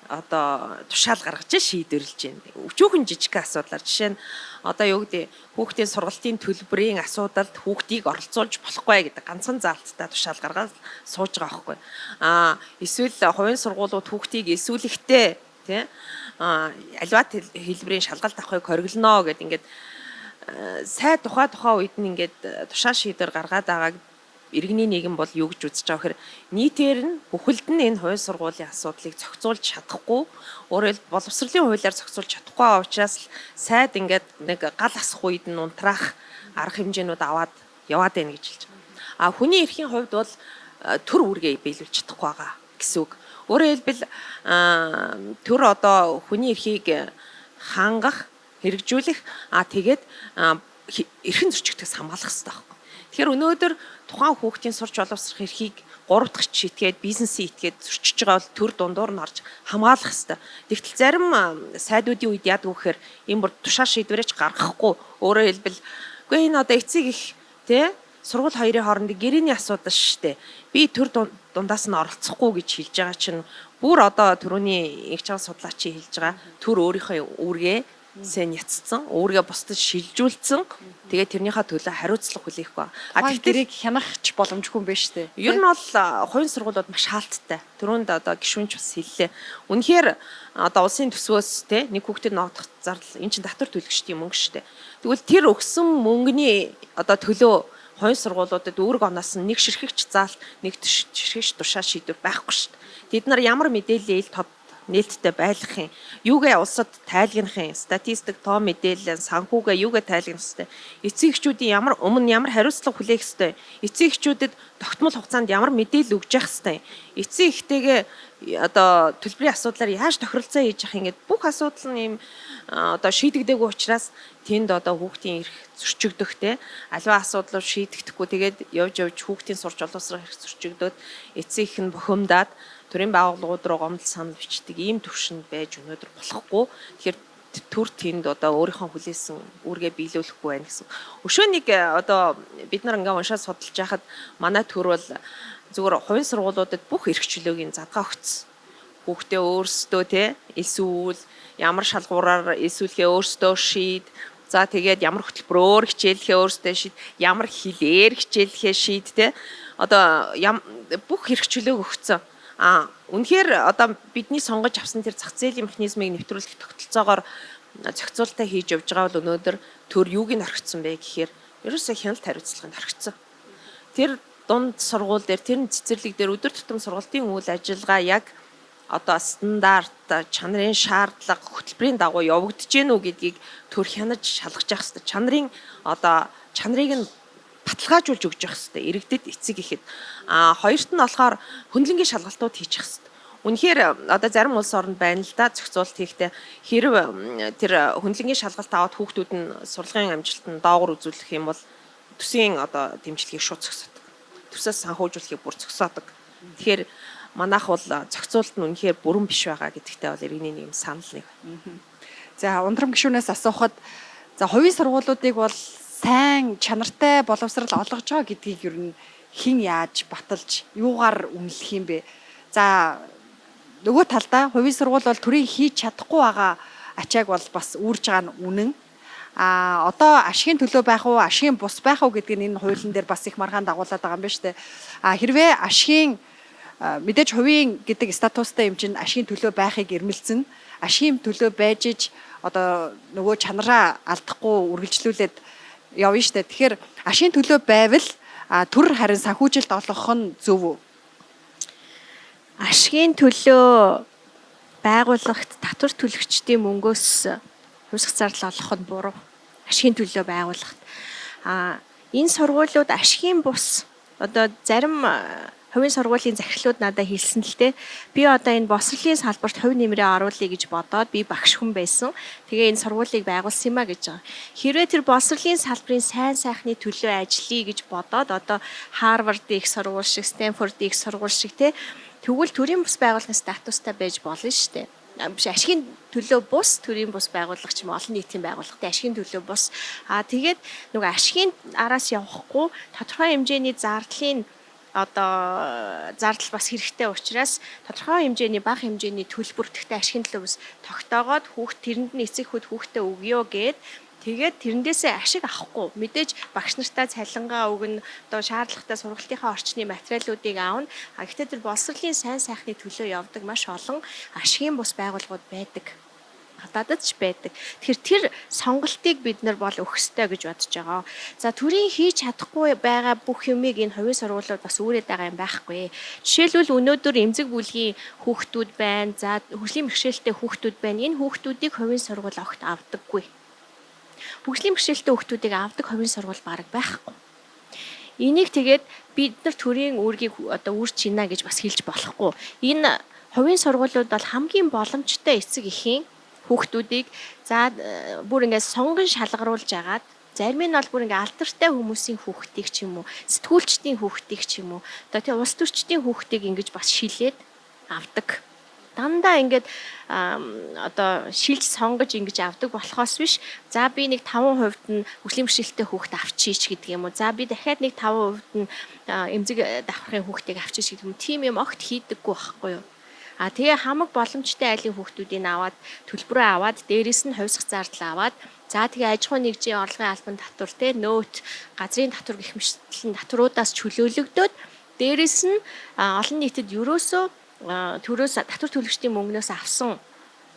одоо тушаал гаргаж шийдвэрлэж байна. Өчүүхэн жижиг асуудлаар жишээ нь одоо юу гэдэг хүүхдийн сургалтын төлбөрийн асуудалд хүүхдийг оролцуулж болохгүй гэдэг ганцхан заалттай тушаал гаргаад сууж байгаа байхгүй. Эсвэл хувийн сургуулиуд хүүхдийг эсвэлэхтэй тий аливаа хэлбэрийн шалгалт авахыг хориглоно гэд ингээд сайд тухай үед нь ингээд тушаал шийдвэр гаргаад байгааг иргэний нийгэм бол юу гэж үзэж байгаа гэхээр нийтээр нь бүхэлд нь энэ хувийн сургуулийн асуудлыг зохицуулж чадахгүй өөрөөр боловсролын хуулиар зохицуулж чадахгүй байгаа учраас сайд ингээд нэг гал асах үед нь унтраах арга хэмжээнүүд аваад яваад байна гэж хэлж байгаа. Хүний эрхийн хувьд бол төр үүргээ биелүүлж чадахгүй байгаа гэсэн үг. Өөрөөр хэлбэл төр одоо хүний эрхийг хангах, хэрэгжүүлэх тэгээд эрхэн зөрчигдөхөөс хамгаалах хэрэгтэй байна. Тэгэхээр өнөөдөр тухайн хүүхдийн сурч боловсрох эрхийг 3 дахь шийтгээд бизнесийн итгээд зөрчиж байгаа бол төр дундуур нь орж хамгаалах хэрэгтэй. Тэгтэл зарим сайдуудын үед яадаг вэ гэхээр энэ бүр тушаал шийдвэрэж гаргахгүй өөрөөр хэлбэл үгүй энэ одоо эцэг их тий сургууль хоёрын хоорондын гэрээний асуудал шүү дээ. Би төр дундаас нь оролцохгүй гэж хэлж байгаа чинь бүр одоо түрүүний их чанга судлаачийн хэлж байгаа төр өөрийнхөө үүргээ сэн яцсан, өөрийгөө бусдад шилжүүлсэн. Тэгээд тэрнийхээ төлөө хариуцлага хүлээх ба. Тэрийг хянахч боломжгүй юм байна шүү дээ. Ер нь бол хувийн сургуулиуд маш хаалттай. Түрүүнд одоо гишүүнч бас хэллээ. Үнэхээр одоо улсын төсвөөс те нэг хүүхдэд ноодох зардал эн чинь татвар төлөгчдийн мөнгө шүү дээ. Тэгвэл тэр өгсөн мөнгөний одоо төлөө хувийн сургуулиудад үүрэг оноос нь нэг ширхэгч заалт, нэг ширхэгч тушаал шийдвэр байхгүй шүү дээ. Тэд нар ямар мэдээлэл нээлттэй байлгахын, юугээ улсад тайлгнахын, статистик, тоо мэдээлэл, санхүүгээ юугээ тайлгнах ёстой. Эцэг эхчүүдийн ямар хариуцлага хүлээх ёстой. Эцэг эхчүүдэд тогтмол хугацаанд ямар мэдээлэл өгж явах ёстой. Эцэг эхтэйгээ одоо төлбөрийн асуудлаар яаж тохиролцоо хийж явах ингээд бүх асуудал нь ийм одоо шийдэгдээгүй учраас тэнд одоо хүүхдийн эрх зөрчигдөхтэй аливаа асуудлууд шийдэгдэхгүй тэгээд явж хүүхдийн сурч боловсрох эрх зөрчигдөөд эцэг их нь бухимдаад төрийн байгууллагууд руу гомдол санал бичдэг ийм төвшөнд байж өнөөдөр болохгүй. Тэгэхээр төр тэнд одоо өөрийнхөө хүлээсэн үүргээ биелүүлэхгүй байна гэсэн. Өшөөнийг одоо бид нар ингээ уншаад судалж байхад манай төр бол зүгээр хувийн сургуулиудад бүх эрх чөлөөгийн задгаа өгсөн. Хүүхдээ өөрсдөө те эсвэл ямар шалгуураар эсвэл өөрсдөө шийд. За тэгээд ямар хөтөлбөрөөр хичээлэхээ өөрсдөө шийд, ямар хэлээр хичээлэхээ шийд те. Одоо бүх эрх чөлөөг өгсөн. Үнэхээр одоо бидний сонгож авсан тэр зах зээлийн механизмыг нэвтрүүлэх тогтолцоогоор зохицуулалтаа хийж явж байгаа бол өнөөдөр төр юуг нь орхицсан бэ гэхээр ерөөсөө хяналт хариуцлагыг орхицсан. Тэр дунд сургууль дээр тэр цэцэрлэг дээр өдөр тутам сургалтын үйл ажиллагаа яг одоо стандарт чанарын шаардлага хөтөлбөрийн дагуу явагдаж гэнэ үү гэдгийг төр хянаж шалгаж явах хэрэгтэй. Чанарыг нь баталгаажуулж өгч явах хэрэгтэй. Иргэдэд эцэг ихэд. Хоёрт нь болохоор хөндлөнгийн шалгалтууд хийчих хэрэгтэй. Үнэхээр одоо зарим улс оронд байна л да зохицуулалт хийхдээ хэрв тэр хөндлөнгийн шалгалт аваад хүүхдүүд нь сурлагын амжилтанд доогуур үзүүлэх юм бол төсвийн одоо дэмжлэгийг шууд зогсоодог. Төсөөс санхүүжүүлэхийг бүр зогсоодог. Тэгэхээр манайх бол зохицуулалт нь үнэхээр бүрэн биш байгаа гэдэгтээ бол иргэний нэг санал нэг. За ундрам гишүүнээс асуухад за хувийн сургуулиудыг бол сайн чанартай боловсрал олгож байгаа гэдгийг ер нь хэн яаж баталж юугаар үнэлэх юм бэ? За нөгөө талдаа хувийн сургууль бол төрийг хийж чадахгүй байгаа ачааг бол бас үүрж байгаа нь үнэн. Одоо ашигын төлөө байх уу, ашигын бус байх уу гэдгийг энэ хуулийн дээр бас их маргаан дагуулад байгаа юм байна шүү дээ. Хэрвээ ашигын мэдээж хувийн гэдэг статустай юм чинь ашигын төлөө байхыг эрмэлзэн, ашигын төлөө байж иж одоо нөгөө чанараа алдахгүй үргэлжлүүлээд явна шүү дээ. Тэгэхээр ашигын төлөө байвал төр харин санхүүжилт олгох нь зөв үү? Ашигын төлөө байгууллагт татвар төлөгчдийн мөнгөөс хувьсгал зардал олох нь буруу. Ашигын төлөө байгууллагт. Энэ сургуулиуд ашигын бус одоо зарим хувийн сургуулийн захирлууд надад хэлсэн л дээ. Би одоо энэ босрлын салбарт хувь нэмрээ оруулъя гэж бодоод би багш хүн байсан. Тэгээ энэ сургуулийг байгуулсан юм а гэж байгаа. Хэрвээ тэр босрлын салбарын сайн сайхны төлөө ажиллая гэж бодоод одоо Харвард их сургууль шиг, Стэнфорд их сургууль шиг тэгвэл төрийн бус байгууллагын статустай байж болно шүү дээ. Биш ашигын төлөө бус төрийн бус байгууллага ч юм олон нийтийн байгууллагатай ашигын төлөө бус. Тэгээд нөгөө ашигын араас явахгүй тодорхой хэмжээний зардлын зардал бас хэрэгтэй учраас тодорхой хэмжээний бага хэмжээний төлбөр тэгтээ ашигын төлөө бус тогтоогоод тэрэнд нь эцэг хүүд хүүхдээ өгөө гэд тэгээд тэрэндээсээ ашиг авахгүй мэдээж багш нартаа цалингаа өгнө одоо шаардлагатай сургалтынхаа орчны материалуудыг аавна. Гэхдээ тэр боловсролын сайн сайхны төлөө явдаг маш олон ашигын бус байгууллагууд байдаг. Гадаадд ч байдаг. Тэгэхээр тэр сонголтыг бид нар бол өгөх ёстой гэж бодож байгаа. За төрийн хийж чадахгүй байгаа бүх юмыг энэ хувийн сургуулиуд бас үүрээд байгаа юм байхгүй. Жишээлбэл өнөөдөр эмзэг бүлгийн хүүхдүүд байна. За хөгжлийн бэрхшээлтэй хүүхдүүд байна. Энэ хүүхдүүдийг хувийн сургууль огт авдаггүй. Хөгжлийн бэрхшээлтэй хүүхдүүдийг авдаг хувийн сургууль бараг байхгүй. Энийг тэгээд бид нар төрийн үүргийг одоо үүрч гинэ гэж бас хэлж болохгүй. Энэ хувийн сургуулиуд бол хамгийн боломжтой эцэг эхийн хүүхдүүдийг бүр ингээд сонгон шалгаруулж агаад зарим нь бол бүр ингээд алдартай хүмүүсийн хүүхдийг ч юм уу, сэтгүүлчдийн хүүхдийг ч юм уу, одоо тийм улс төрчдийн хүүхдийг ингэж бас шилээд авдаг. Дандаа ингээд одоо шилж сонгож ингэж авдаг болохоос биш. За би нэг 5% нь хөгжлийн бэрхшээлтэй хүүхд авчиж гэдэг юм уу. За би дахиад нэг 5% нь эмзэг давхрын хүүхдийг авчиж гэдэг юм. Тим юм огт хийдэггүй байхгүй юу? Тэгээ хамаг боломжтой айлын хүүхдүүдийг аваад төлбөрөө аваад дээрээс нь хувьсгал зардал аваад за тэгээ аж ахуйн нэгжийн орлогын албан татвар нөөт газрын татвар гэх мэтлэн татваруудаас чөлөөлөгдөөд дээрээс нь олон нийтэд ерөөсөө төрөөс татвар төлөгчдийн мөнгнөөс авсан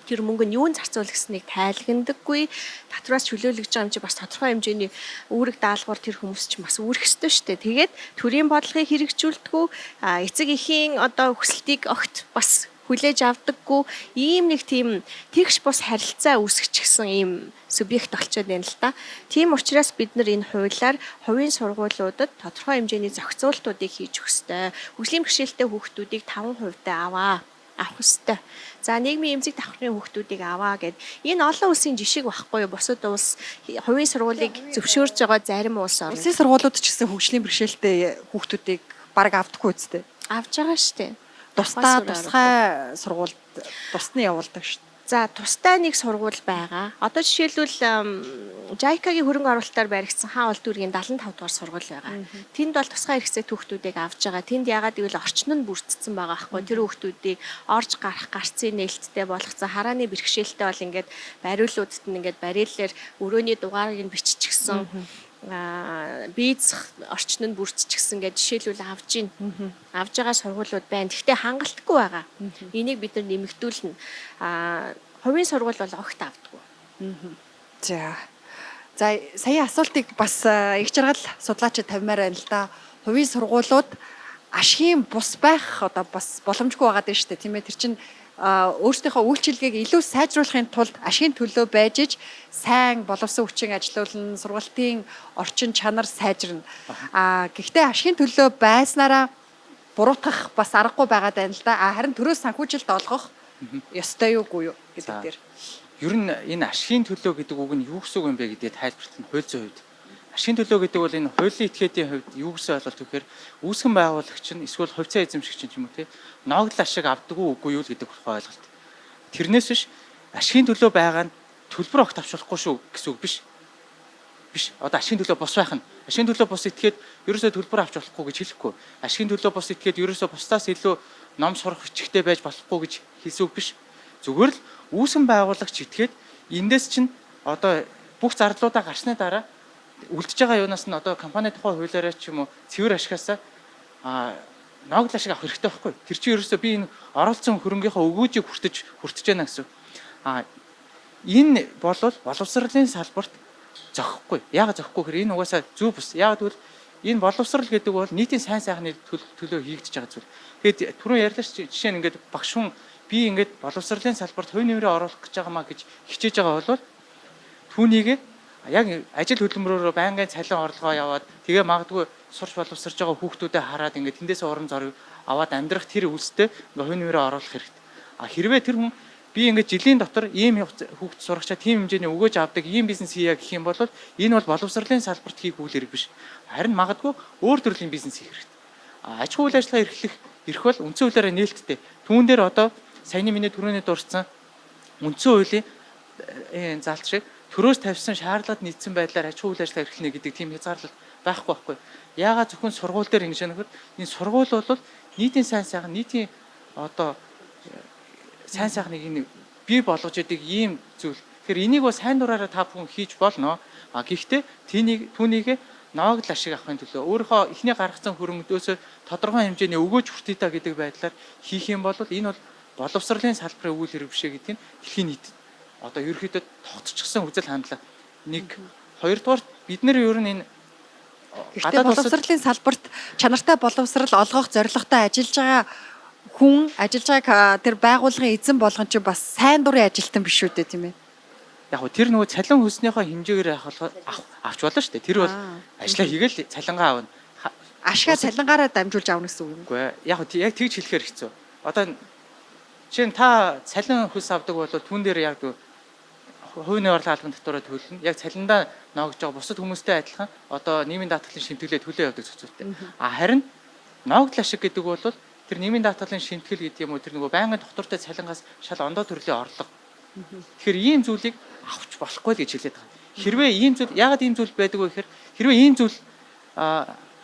тэр мөнгө нь юунд зарцуулах гэснийг тайлагнадаггүй татвараас чөлөөлөгдөж байгаа юм чи бас тодорхой хэмжээний үүрэг даалгавар тэр хүмүүс ч бас үүрэх ёстой шүү дээ. Тэгээд төрийн бодлогыг хэрэгжүүлдэггүй эцэг эхийн одоо хүсэлтийг огт бас хүлээж авдаггүй ийм нэг тийм тэгш бус харилцаа үүсгэчихсэн ийм субъект болчиход байна л да. Тийм учраас бид нар энэ хуулиар хувийн сургуулиудад тодорхой хэмжээний зохицуултуудыг хийж өгөх ёстой. Хөгжлийн бэрхшээлтэй хүүхдүүдийг 5% авах ёстой. За нийгмийн эмзэг давхрын хүүхдүүдийг аваа гэд энэ олон улсын жишг байхгүй юу? Бусад улс хувийн сургуулийг зөвшөөрж байгаа зарим улс орн. Улсын сургуулиуд ч гэсэн хөгжлийн бэрхшээлтэй хүүхдүүдийг бараг авдаггүй үстэй. Авж байгаа шүү дээ. Тусгай сургуульд тусны явуулдаг шүү дээ. За тустай нэг сургууль байгаа. Одоо жишээлбэл JICA-гийн хөрөнгө оруулалтаар баригдсан хаан улс дүүргийн 75 дугаар сургууль байгаа. Тэнд бол тусгай хэрэгцээ хүүхдүүдийг авж байгаа. Тэнд ягаад гэвэл орчин нь бүрдсэн байгаа аахгүй. Тэр хүүхдүүдийг орж гарах гарцын нээлттэй болгоцсон харааны бэрхшээлтэй бол ингээд бариулуудад нь ингээд барийлаар өрөөний дугаарыг нь биччихсэн. Бийцх орчин нь бүрдчихсэн гэж жишээлбэл авж гин. Авж байгаа сургуулиуд байна. Гэхдээ хангалтгүй байгаа. Энийг бид нар нэмэгдүүлнэ. Хувийн сургууль бол огт авдаггүй. За сая асуултыг бас их жаргал судлаачид тавьмаар байна л да. Хувийн сургуулиуд ашигын бус байх одоо бас боломжгүй байгаа дээ шүү дээ. Тийм ээ. Тэр чинь өөрсдийнхөө үйлчилгээг илүү сайжруулахын тулд ашигын төлөө байж иж сайн боловсон хүчин ажилуулна, сургалтын орчин чанар сайжирна. Гэхдээ ашигын төлөө байснараа буруутгах бас аргагүй байгаад байна л да. Харин төрөөс санхүүжилт олгох ёстой юугүй юу гэдэг дээр. Ер нь энэ ашигын төлөө гэдэг үг нь юу гэсэн үг юм бэ гэдгийг тайлбарлах нь хууль зүйн хувьд. Ашигын төлөө гэдэг бол энэ хуулийн этгээдийн хувьд юу гэсэн ойлголт вэ гэхээр үүсгэн байгуулагч нь эсвэл хувьцаа эзэмшигч нь ч юм уу ногдол ашиг авдаггүй үгүй юу гэдэг тухай ойлголт. Тэрнээс биш ашигын төлөө байгаа нь төлбөр огт авч болохгүй шүү гэсэн үг биш. Биш. Одоо ашигын төлөө бус байх нь. Ашигын төлөө бус этгээд ерөөсөө төлбөр авч болохгүй гэж хэлэхгүй. Ашигын төлөө бус этгээд ерөөсөө бусдаас илүү ном сурах хичгтэй байж болохгүй гэж хэлсэн үг биш. Зүгээр л үүсгэн байгуулагч этгээд эндээс чинь одоо бүх зарлуудаа гарсны дараа үлдэж байгаа юунаас нь одоо компани тухай хуулиараа ч юм уу цэвэр ашигасаа ногдол ашиг авах хэрэгтэй байхгүй. Тэр чинь ерөөсөө би энэ оролцсон хөрөнгийнхөө өгөөжийг хүртэж байна гэсэн. Энэ болвол боловсролын салбарт зохихгүй. Яагаад зохихгүй гэхээр энэ угаасаа зөв бус. Яагаад гэвэл энэ боловсрол гэдэг бол нийтийн сайн сайхны төлөө хийгдэж байгаа зүйл. Тэгэд түрүүн ярьлаа жишээ нь ингээд багш хүн би ингээд боловсролын салбарт хувь нэмрээ оруулах гэж байгаамаа гэж хичээж байгаа бол түүнийг яг ажил хөдөлмөрөөр байнгын цалин орлогоо яваад тэгээ магадгүй сурч боловсрж байгаа хүүхдүүдэд хараад ингээд тэндээс урам зориг аваад амьдрах тэр үйлстэй ингээ хувь нэмрээ оруулах хэрэгтэй. Хэрвээ тэр хүн би ингээд жилийн дотор ийм хүүхд сурагчаа тийм хэмжээний өгөөж авдаг ийм бизнес хийя гэх юм бол энэ бол боловсролын салбарт хийх үйл хэрэг биш. Харин магадгүй өөр төрлийн бизнес хийх хэрэгтэй. Аж ахуй үйл ажиллагаа эрхлэх бол үндсэн хуулиараа нээлттэй. Түүн дээр одоо саяны миний түрүүний дурдсан үндсэн хуулийн залт шиг төрөөс тавьсан шаардлагад нийцсэн байдлаар аж ахуй үйл ажиллагаа эрхлэнэ гэдэг тийм хязгаарлалт байхгүй. Яагаад зөвхөн сургууль дээр ингэж нөхөр энэ сургууль бол нийтийн сайн сайхан нийтийн одоо сайн сайхныг энэ бий болгож идэг ийм зүйл. Тэгэхээр энийг бас сайн дураараа та бүхэн хийж болно. Гэхдээ түүнийг ногдол ашиг авахын төлөө өөрийнхөө эхний гаргацсан хөрөнгөөсөө тодорхой хэмжээний өгөөж хүртээ та гэдэг байдлаар хийх юм бол энэ бол боловсролын салбарын үйл хэрэг бишээ гэдгийг дэлхийн нийт одоо ерөөхдөө тогтчихсон үзэл хандлага. Нэг хоёрдугаар бид нэр ер нь энэ гэхдээ боловсролын салбарт чанартай боловсрал олгох зорилготой ажиллаж байгаа хүн ажиллаж байгааг тэр байгууллагын эзэн болгон ч бас сайн дурын ажилтан биш үү тийм ээ. Яг гоо тэр нөгөө цалин хөлснийхөө хэмжээгээр авч болно шүү дээ. Тэр бол ажиллаа хийгээл цалингаа авна. Ашгаа цалингаараа дамжуулж авна гэсэн үг юм. Үгүй яг гоо яг тэгж хэлэхээр хэцүү. Одоо чинь та цалин хөлс авдаг бол түн дээр яг хувийн орлогын албан татвараа төлнө. Яг цалиндаа ноогдож байгаа бусад хүмүүстэй адилхан одоо нийгмийн даатгалын шимтгэлээ төлөө явдаг зохицуулттай. Харин ногдол ашиг гэдэг бол тэр нийгмийн даатгалын шимтгэл гэдэг юм уу тэр нөгөө байнгын доктортой цалингаас шал ондоо төрлийн орлого. Тэгэхээр ийм зүйлийг авч болохгүй л гэж хэлээд байгаа. Хэрвээ ийм зүйл яагаад ийм зүйл байдаг вэ гэхээр хэрвээ ийм зүйл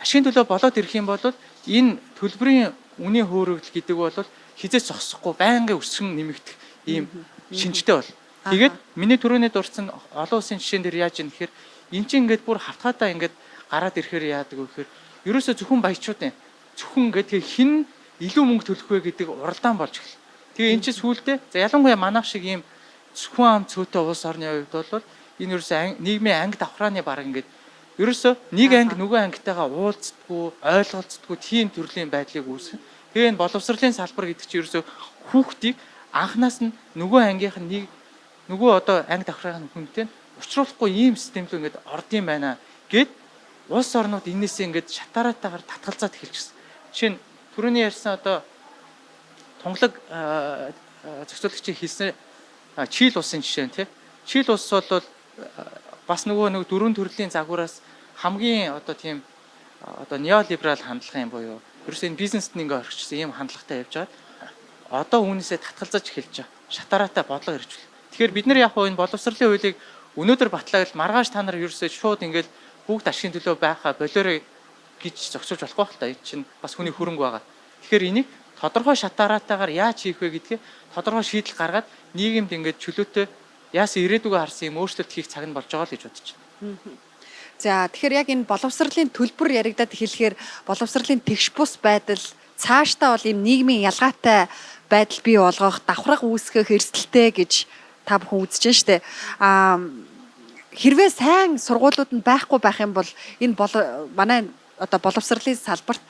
ашигын төлөө болоод ирэх юм бол энэ төлбөрийн үнийн хөөрөгдөл гэдэг бол хизээс зогсохгүй байнгын өсгөн нэмэгдэх ийм шинжтэй бол. Тэгээд миний түрүүний дурдсан олон улсын жишээн дээр яаж юм гэхээр эн чинь ингээд бүр хавтгаадаа ингээд гараад ирэхээр яадаг вэ гэхээр ерөөсөө зөвхөн баячуудын зөвхөн ингээд хин илүү мөнгө төлөх вэ гэдэг уралдаан болж эхэллээ. Тэгээ эн чинь сүүлдээ за ялангуяа манайх шиг ийм зөвхөн ам цөөтэй улс орны хувьд бол энэ ерөөсөө нийгмийн анги давхрааны баг ингээд ерөөсөө нэг анги нөгөө ангитайгаа уулздаггүй, ойлголцдаггүй тийм төрлийн байдлыг үүсгэн. Тэгээ энэ боловсролын салбар гэдэг чинь ерөөсөө хүүхдийг анханаас нь нөгөө ангийнх нь нөгөө одоо анги давхрын хүнтэй уулзрахгүй ийм системлөө ингээд ордын байна гэд улс орнууд энээсээ ингээд шатараатаагаар татгалзаад эхэлчихсэн. Жишээ нь түрүүний ярьсан одоо тунгалаг зохицуулагчийн хэлсэн Чил улсын жишээ нь тий. Чил улс бол бас нөгөө дөрвөн төрлийн загвараас хамгийн одоо тийм одоо неолиберал хандлага юм буюу ерөөсөө энэ бизнест нь ингээ орчихсон ийм хандлагатай явж байгаа. Одоо үүнээсээ татгалзаж эхэлж байгаа. Шатараатай бодлого иржүүл. Тэгэхээр бид нар яг энэ боловсролын хуулийг өнөөдөр батлаа гэл маргааш та нар ерөөсөө шууд ингээл бүгд ашигын төлөө байхаа болоорой гэж зогсоож болохгүй хэл та. Энэ чинь бас хүний хөрөнгө байгаа. Тэгэхээр энийг тодорхой шатараатаагаар яаж хийх вэ гэдгийг тодорхой шийдэл гаргаад нийгэмд ингээд чөлөөтэй яасан ирээдүгөө харсан юм өөрчлөлт хийх цаг нь болж байгаа л гэж бодож байна. За тэгэхээр яг энэ боловсролын төлбөр яригадад хэлэхээр боловсролын тэгш бус байдал цаашдаа бол ийм нийгмийн ялгаатай байдал бий болгох, давхраг үүсгэх эрсдэлтэй гэж та бүхэн үзэж байна шүү дээ. Хэрвээ сайн сургуулиуд нь байхгүй байх юм бол энэ манай одоо боловсролын салбарт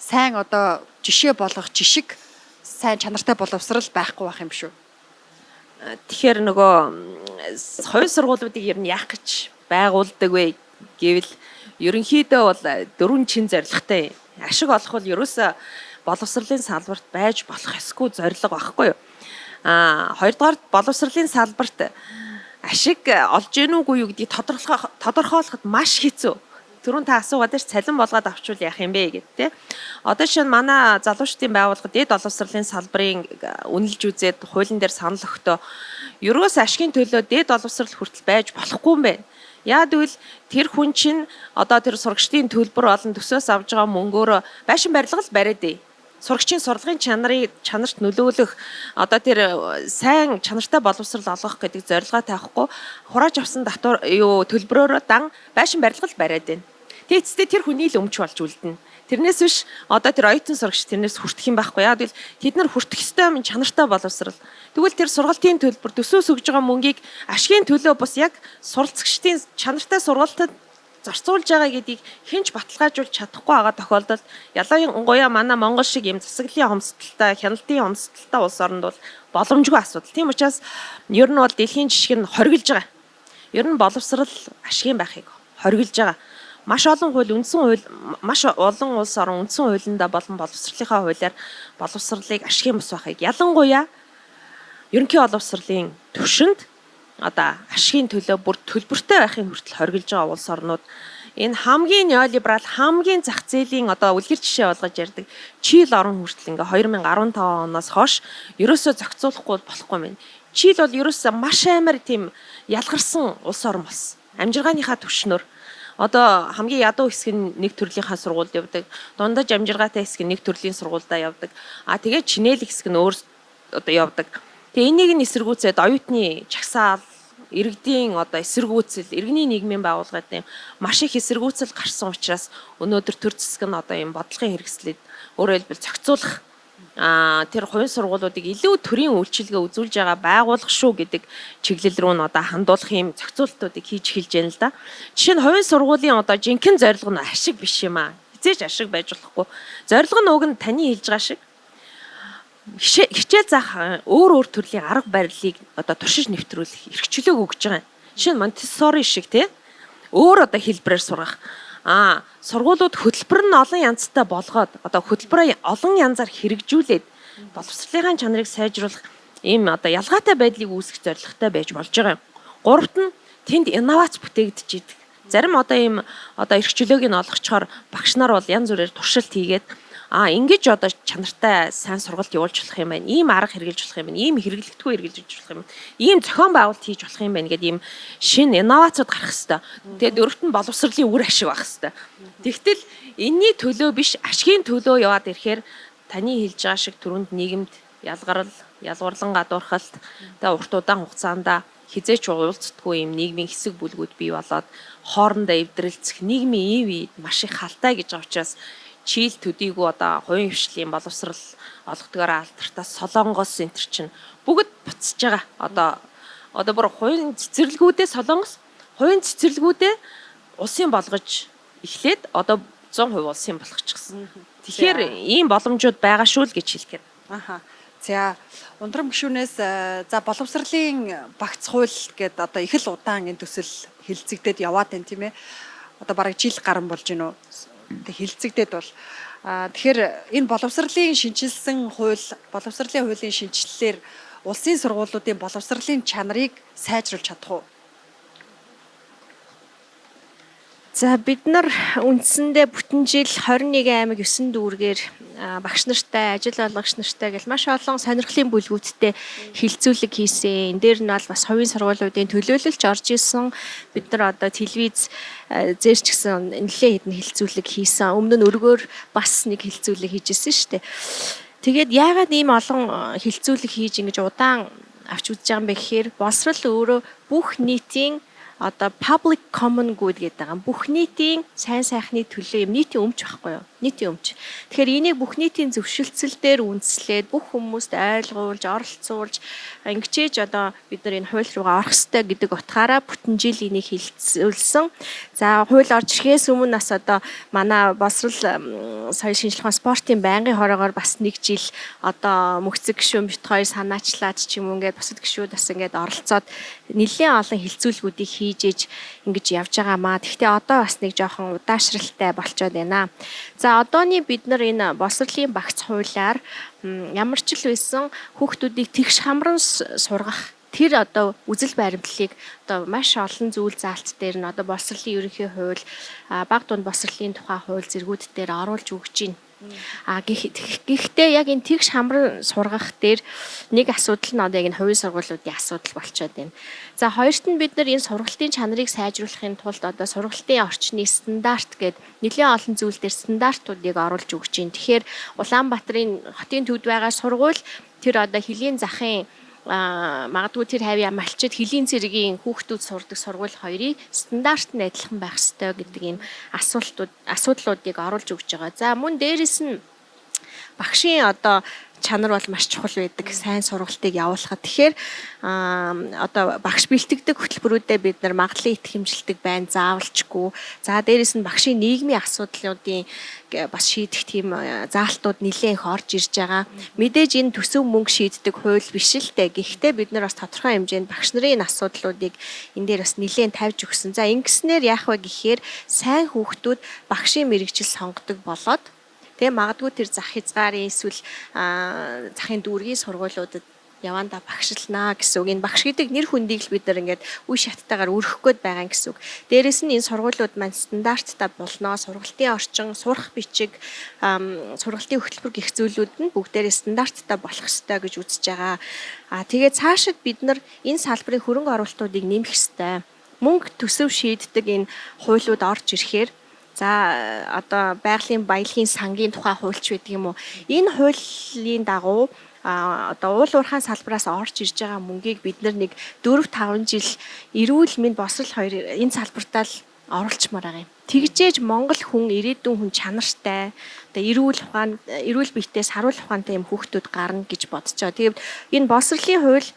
сайн одоо жишээ болгох жишг сайн чанартай боловсрал байхгүй байх юм шүү. Тэгэхээр нөгөө хувийн сургуулиудыг ер нь яах гэж байгуулдаг вэ гэвэл ерөнхийдөө бол 4 чин зорилготой. Ашиг олох бол ерөөсөө боловсролын салбарт байж болох ёсгүй зорилго байхгүй юу? Хоёрдугаар боловсролын салбарт ашиг олж гэнэ үгүй юу гэдгийг тодорхойлоход маш хэцүү. Түрүүн та асуугаад дээр цалин болгоод авчвал яах юм бэ гэдэг те. Одоо шинэ манай залуучдын байгууллага дэд боловсролын салбарын үнэлж үзээд хуулийн дээр санал өгтөө. Ерөөс ашигын төлөө дэд боловсрол хүртэл байж болохгүй юм байна. Яад гэвэл тэр хүн чинь одоо тэр сурагчдын төлбөр болон төсөөс авж байгаа мөнгөөр байшин барилга л бариад ээ. Сурагчийн сурлагын чанарт нөлөөлөх одоо тэр сайн чанартай боловсрол олгох гэдэг зорилгоо тавихгүй хурааж авсан төлбөрөөр дан байшин барилга л бариад байна. Тэгэхдээ тэр хүний л өмч болж үлдэнэ. Тэрнээс биш одоо тэр оюутан сурагч тэрнээс хүртэх юм байхгүй. Яг л тэд нар хүртэх ёстой юм чанартай боловсрал. Тэгвэл тэр сургалтын төлбөр төсөөс өгж байгаа мөнгийг ашигын төлөө бас яг суралцагчдын чанартай сургалтад зарцуулж байгаа гэдгийг хинч баталгаажуулж чадахгүй байгаа тохиолдолд ялангуяа манай Монгол шиг юм засаглалын хомсдолтой, хяналтын хомсдолтой улс оронд бол боломжгүй асуудал. Тийм учраас ер нь бол дэлхийн жишг нь хоригдж байгаа. Ер нь боловсрал ашигын байхыг хоригдж байгаа. Маш олон улс орон үндсэн хуулиндаа болон боловсролынхаа хуулиар боловсролыг ашигын бус байхыг ялангуяа ерөнхий боловсролын түвшинд одоо ашигын төлөө бүр төлбөртэй байхын хүртэл хоригдж байгаа улс орнууд энэ хамгийн неолиберал хамгийн зах зээлийн одоо үлгэр жишээ болгож ярьдаг Чил орн хүртэл ингээ 2015 оноос хойш ерөөсөө зохицуулахгүй болохгүй юм. Чил бол ерөөсөө маш амар тийм ялгарсан улс орн болсон. Амжиргааныхаа түвшнөр одоо хамгийн ядуу хэсэг нь нэг төрлийнхаа сургуульд явдаг. Дундаж амжиргаатай хэсэг нь нэг төрлийн сургуульдаа явдаг. Тэгээд чинээл хэсэг нь өөр одоо явдаг. Тэгээ энийг нь эсэргүүцээд оюутны жагсаал, иргэдийн одоо эсэргүүцэл, иргэний нийгмийн байгууллагын маш их эсэргүүцэл гарсан учраас өнөөдөр төр зэсэг нь одоо юм бодлогын хэрэгслээд өөрөөр хэлбэл зохицуулах тэр хувийн сургуулиудыг илүү төрийн үйлчилгээ үзүүлж байгаа байгууллага шүү гэдэг чиглэл рүү нь одоо хандуулах юм зохицуултуудыг хийж эхэлж байна л да. Жишээ нь хувийн сургуулийн одоо жинхэнэ зорилго нь ашиг биш юм аа. Хизээж ашиг байж болохгүй. Зорилго нь уг нь таны хэлж байгаа шиг хичээл заах өөр төрлийн арга барилыг одоо туршиж нэвтрүүлэх эрхчлөөг өгж байгаа. Жишээ нь Монтессори шиг тий өөр одоо хэлбэрээр сургах. Сургуулиуд хөтөлбөр нь олон янзтай болгоод одоо хөтөлбөрөө олон янзаар хэрэгжүүлээд боловсролын чанарыг сайжруулах ийм одоо ялгаатай байдлыг үүсгэх зорилготой байж болж байгаа юм. Гуравт нь тэнд инновац бүтээгдэж идэг. Зарим одоо ийм одоо эрхчлөөг нь олгочхоор багш нар бол янз бүрээр туршилт хийгээд ингэж одоо чанартай сайн сургалт явуулж болох юм байна. Ийм арга хэрэгжилж болох юм байна. Ийм хэрэглэгдэхгүй хэрэгжилж болох юм байна. Ийм зохион байгуулалт хийж болох юм байна гэдэг ийм шинэ инновацууд гарах хэвээр. Тэгээд дөрөвт нь боловсролын үр ашиг байх хэвээр. Тэгтэл энэний төлөө биш ашигын төлөө яваад ирэхээр таны хэлж байгаа шиг түрүүнд нийгэмд ялгарлан гадуурхалт урт удаан хугацаанд хизээч уулздаггүй ийм нийгмийн хэсэг бүлгүүд бий болоод хоорондоо эвдрэлцэх нийгмийн ив маш их халтай гэж байгаа учраас Чил төдийгүй одоо хувийн хвшлийн боловсрал олгодгоор алтартаас Солонгос энтер чинь бүгд буцаж байгаа. Одоо бүр хувийн цэцэрлэгүүдээ Солонгос хувийн цэцэрлэгүүдээ улсын болгож эхлээд одоо 100% улсын болгочихсон. Тэгэхээр ийм боломжууд байгаа шүү л гэж хэлэх гээд. За ундрам гишүүнээс боловсролын багц хууль гэдэг одоо их л удаан энэ төсөл хилцэгдээд яваад байна тийм ээ. Одоо бараг жил гарсан болж гинөө. Хилцэгдээд бол тэгэхээр энэ боловсролын шинжилсэн боловсролын хуулийн шинжилэлээр улсын сургуулиудын боловсролын чанарыг сайжруулж чадах уу? За бид нар үндсэндээ бүтэн жил 21 аймаг 9 дүүргээр багш нартай, ажил олгогч нартай гэл маш олон сонирхлын бүлгүүдтэй хилцүүлэг хийсэн. Энд дээр нь бол бас хувийн сургуулиудын төлөөлөлч орж исэн. Бид нар одоо телевиз зээр ч гэсэн нэлээд хэдэн хилцүүлэг хийсэн. Өмнө нь өргөөр бас нэг хилцүүлэг хийжсэн шүү дээ. Тэгээд яагаад ийм олон хилцүүлэг хийж ингэж удаан авч үзэж байгаа юм бэ гэхээр боловсрол өөрөө бүх нийтийн одоо public common good гэдэг байгаа. Бүх нийтийн сайн сайхны төлөө юм нийтийн өмч байхгүй юу? Нийтийн өмч. Тэгэхээр энийг бүх нийтийн зөвшөлтсөл дээр үндэслээд бүх хүмүүст ойлгуулж, оролцуулж ингэчээж одоо бид нар энэ хууль руугаа орох ёстой гэдэг утгаараа бүтэн жил энийг хилцүүлсэн. За хууль орж ирэхээс өмнө нас одоо манай боловсрол соёл шинжилгээ спортын байнгын хороогоор бас 1 жил одоо мөхцөг гишүүн бит хоёр санаачлаад ч юм уу ингээд бусад гишүүд бас ингээд оролцоод нэлээд олон хилцүүлгүүдийг хийж ээж ингэж явж байгаамаа. Гэхдээ одоо бас нэг жоохон удаашралтай болцоод байна. За одооний бид нар энэ боловсролын багц хуулиар ямар ч л байсан хүүхдүүдийг тэгш хамран сургах тэр одоо үзэл баримтлалыг одоо маш олон зүйл заалт дээр нь одоо боловсролын ерөнхий хууль, бага дунд боловсролын тухай хууль зэргүүд дээр оруулж өгч байна. Гэхдээ яг энэ тэгш хамран сургах дээр нэг асуудал нь одоо яг энэ хувийн сургуулиудын асуудал болчиход байна. За хоёрт нь бид нар энэ сургалтын чанарыг сайжруулахын тулд одоо сургалтын орчны стандарт гэдэг нэлээд олон зүйл дээр стандартуудыг оруулж өгч байна. Тэгэхээр Улаанбаатарын хотын төвд байгаа сургууль тэр одоо хөлийн захын магадгүй тэр хавь ямалчид хөлийн зэргийн хүүхдүүд сурдаг сургууль хоёрын стандарт нь адилхан байх ёстой гэдэг ийм асуудлуудыг оруулж өгч байгаа. За мөн дээрэс нь багшийн одоо чанар бол маш чухал байдаг сайн сургалтыг явуулахад. Тэгэхээр одоо багш бэлтгэдэг хөтөлбөрүүдэд бид нар магадлан итгэмжилдэг байна заавалчгүй. За дээрэс нь багшийн нийгмийн асуудлуудын бас шийдэх тийм заалтууд нэлээд их орж ирж байгаа. Мэдээж энэ төсөв мөнгө шийддэг хууль биш л дээ. Гэхдээ бид нар бас тодорхой хэмжээнд багш нарын асуудлуудыг энэ дээр бас нэлээд тавьж өгсөн. За ингэснээр яах вэ гэхээр сайн хүүхдүүд багшийн мэрэгжил сонгодог болоод тэгээ магадгүй тэр зах хязгаарын эсвэл захын дүүргийн сургуулиудад явандаа багшлнаа гэсэн үг. Энэ багш гэдэг нэр хүндийг л бид нар ингээд үе шаттайгаар өргөх гээд байгаа гэсэн үг. Дээрэс нь энэ сургуулиуд маань стандарттай болно. Сургалтын орчин, сурах бичиг, сургалтын хөтөлбөр гэх зүйлүүд нь бүгдээрээ стандарттай болох ёстой гэж үзэж байгаа. Тэгээд цаашид бид нар энэ салбарын хөрөнгө оруулалтуудыг нэмэх ёстой. Мөнгө төсөв шийддэг энэ хуулиуд орж ирэхээр за одоо байгалийн баялагын сангийн тухай хуульч байдаг юм уу? Энэ хуулийн дагуу одоо уул уурхайн салбараас орж ирж байгаа мөнгийг бид нар нэг 4-5 жил эрүүл мэнд босрол хоёр энэ салбартаа л оруулчмаар байгаа юм. Тэгжээж Монгол хүн ирээдүйн хүн чанартай одоо эрүүл биетээ саруул ухаантай юм хүүхдүүд гарна гэж бодож байгаа. Тэгээд энэ босрлын хууль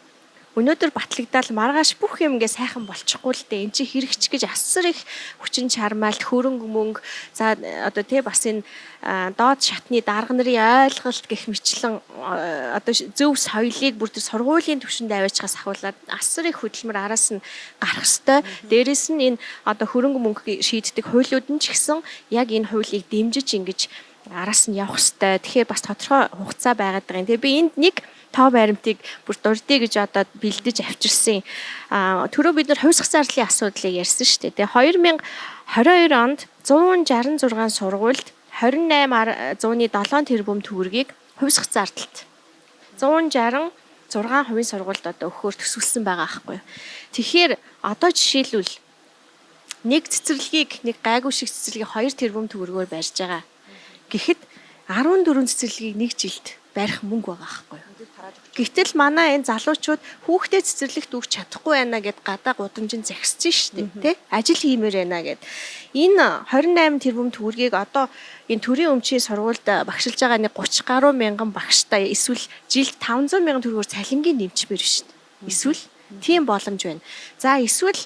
өнөөдөр батлагдаад маргааш бүх юм ингээ сайхан болчихгүй л дээ. Энд чи хэрэгч гэж асар их хүчин чармаалт, хөрөнгө мөнгө, за одоо тий бас энэ доод шатны дарга нарын ойлголт гэх мэтлэн одоо зөв соёлыг бүр тэр сургуулийн түвшинд аваачхаас ахуулаад асар их хөдөлмөр араас нь гарах ёстой. Дээрэс нь энэ одоо хөрөнгө мөнгө шийддэг хуулиуд нь ч гэсэн яг энэ хуулийг дэмжиж ингэж араас нь явах ёстой. Тэгэхээр бас тодорхой хугацаа байгаад байгаа юм. Тэгээ би энд нэг тоо баримтыг бүр дурдъя гэж одоо бэлдэж авчирсан. Түрүү бид нар хувьсгах зарлалын асуудлыг ярьсан шүү дээ. Тэгээ 2022 онд 166 сургуульд 28.107 тэрбум төгрөгийг хувьсгах зардалт 166 хувийн сургуульд одоо өгөхөөр төсвөлсөн байгаа аахгүй юу. Тэгэхээр одоо жишээлбэл нэг цэцэрлэгийг нэг гайгүй шиг цэцэрлэгийг 2 тэрбум төгрөгөөр барьж байгаа. Гэхэд 14 цэцэрлэгийг нэг жилд барих мөнгө байгаа аахгүй юу. Гэтэл манай энэ залуучууд хүүхдээ цэцэрлэгт өгч чадахгүй байна гэд гадаа гудамжинд захиссан шүү дээ, тэ? Ажил хиймээр байна гэд. Энэ 28 тэрбум төгрөгийг одоо энэ төрийн өмчийн сургуульд багшилж байгаа нэг 30 гаруй мянган багштай эсвэл жилд 500 мянган төгрөгөөр цалингийн нэмчмээр шүү дээ. Эсвэл тийм боломж байна. За эсвэл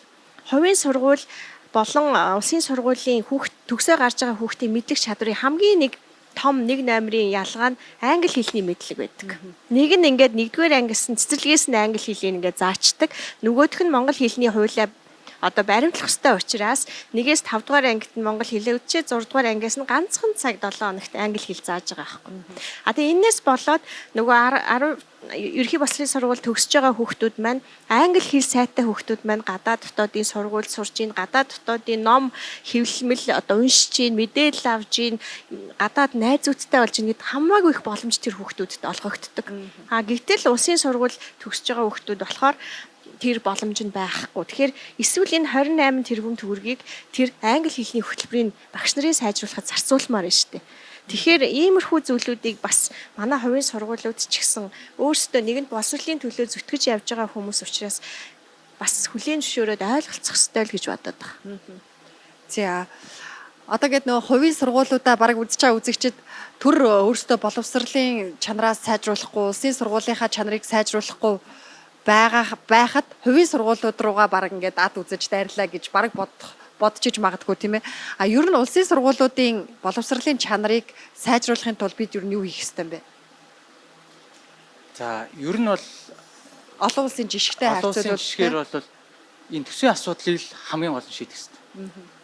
хувийн сургууль болон улсын сургуулийн төгсөө гарч байгаа хүүхдийн мэдлэг чадрын хамгийн нэг том 1 номерын ялгаа нь англи хэлний мэдлэг байдаг. Нэг нь ингээд 1-р ангиас нь цэцэрлэгээс нь англи хэлийг ингээд заачдаг. Нөгөөх нь монгол хэлний хуулиа одоо баримтлах ёстой учраас 1-ээс 5-р ангид нь монгол хэлээ үтчээ 6-р ангиас нь ганцхан цаг 7 хоногт англи хэл зааж байгаа байхгүй. Тэгээ энэс болоод нөгөө ерхий боловсролын сургууль төгсөж байгаа хүүхдүүд маань англи хэл сайтай хүүхдүүд маань гадаад дотоодын сургууль сурж ийн, гадаад дотоодын ном хэвлэмэл одоо уншиж ийн, мэдээлэл авж ийн, гадаад найзуудтай болж ийн гэд хамаагүй их боломж тэр хүүхдүүдэд олгогддог. Гэтэл улсын сургууль төгсөж байгаа хүүхдүүд болохоор тэр боломж нь байхгүй. Тэгэхээр эсвэл энэ 28 тэрбум төгрөгийг тэр англи хэлний хөтөлбөрийн багш нарын сайжруулахад зарцуулмаар байна шүү дээ. Тэгэхээр иймэрхүү зүйлүүдийг бас манай хувийн сургуулиуд ч гэсэн өөрсдөө нэгэнт боловсролын төлөө зүтгэж явж байгаа хүмүүс учраас бас хүлээн зөвшөөрөөд ойлголцох ёстой л гэж бодоод байна. За Одоо гээд нөгөө хувийн сургуулиудаа баг үзэж байгаа үзэгчид төр өөрсдөө боловсролын чанараас сайжруулахгүй, улсын сургуулийнхаа чанарыг сайжруулахгүй байхад хувийн сургуулиуд руугаа баг ингээд ад үзэж дайрлаа гэж баг бодож иж магадгүй тийм ээ. А ер нь улсын сургуулиудын боловсролын чанарыг сайжруулахын тулд бид ер нь юу хийх ёстой юм бэ? За ер нь бол Олон улсын жишгтэй олон улсын харьцуулбал жишгээр бол энэ төсвийн асуудлыг л хамгийн гол нь шийдэх хэрэгтэй.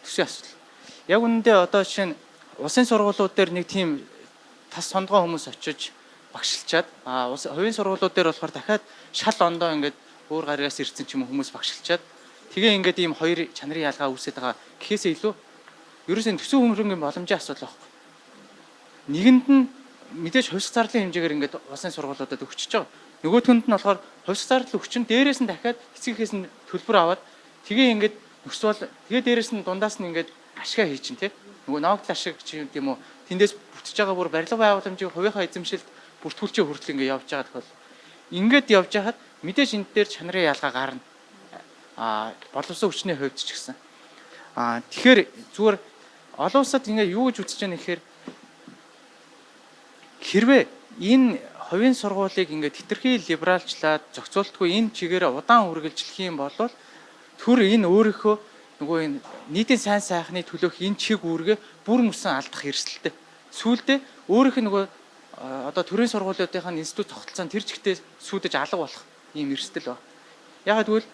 Төсвийн асуудал. Яг үнэндээ одоо жишээ нь улсын сургуулиуд дээр нэг тийм тас сондгоо хүмүүс очиж багшилчаад хувийн сургуулиуд дээр болохоор дахиад шал ондоо ингээд өөр гаригаас ирсэн ч юм уу хүмүүс багшилчаад тэгээ ингээд ийм хоёр чанарын ялгаа үүсээд байгаа гэхээсээ илүү ерөөсөө төсвийн хөрөнгөний боломжийн асуудал байхгүй. Нэгэнд нь мэдээж хувьсах зарлалын хэмжээгээр ингээд улсын сургуулиудад өгчөж байгаа. Нөгөөдгөнд нь болохоор хувьсах зардал өгчин дээрээс нь дахиад эцгийнхээс нь төлбөр аваад тэгээ ингээд өсвөл тэгээ дээрээс нь дундаас нь ингээд ашгаа хий чин тий. Нөгөө ноогдол ашиг ч юм уу тэндээс бүтэж байгаа бүр барилга байгууламжийн хувийнхаа эзэмшилд бүртгүүлчээ хүртэл ингээд явж байгаа тохиол. Ингээд явж хахад мэдээж энэ дээр чанарын ялгаа гарна. Боловсон хүчний хувьд ч гэсэн. Тэгэхээр зүгээр олон улсад ингээд юу гэж үзэж байгаа нэхээр хэрвээ энэ хувийн сургуулийг ингээд хэтэрхий либералчлаад зохицуултгүй энэ чигээр удаан үргэлжлэх юм бол төр энэ өөрийнхөө нөгөө энэ нийтийн сайн сайхны төлөөх энэ чиг үүргээ бүр мөсөн алдах эрсдэлтэй. Сүүлдээ өөрийнх нь нөгөө одоо төрийн сургуулиудынхаа институт тогтолцоон тэр чигтээ сүйдэж алга болох ийм эрсдэл байна. Яг тэгвэл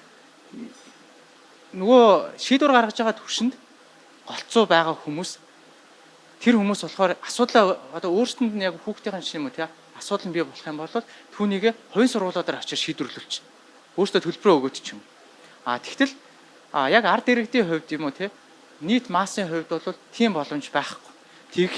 нөгөө шийдвэр гаргаж байгаа түвшинд голцоо байгаа хүмүүс тэр хүмүүс болохоор асуудлаа одоо өөрсдөнд нь яг хүүхдийн чинь юм уу тий асуудал нь бий болох юм бол түүнийг хувийн сургуулиудаар очиж шийдвэрлүүлчих. Өөртөө төлбөрөө өгөөч ч юм. Тэгтэл яг ард иргэдийн хувьд юм уу тий нийт массын хувьд бол тийм боломж байхгүй.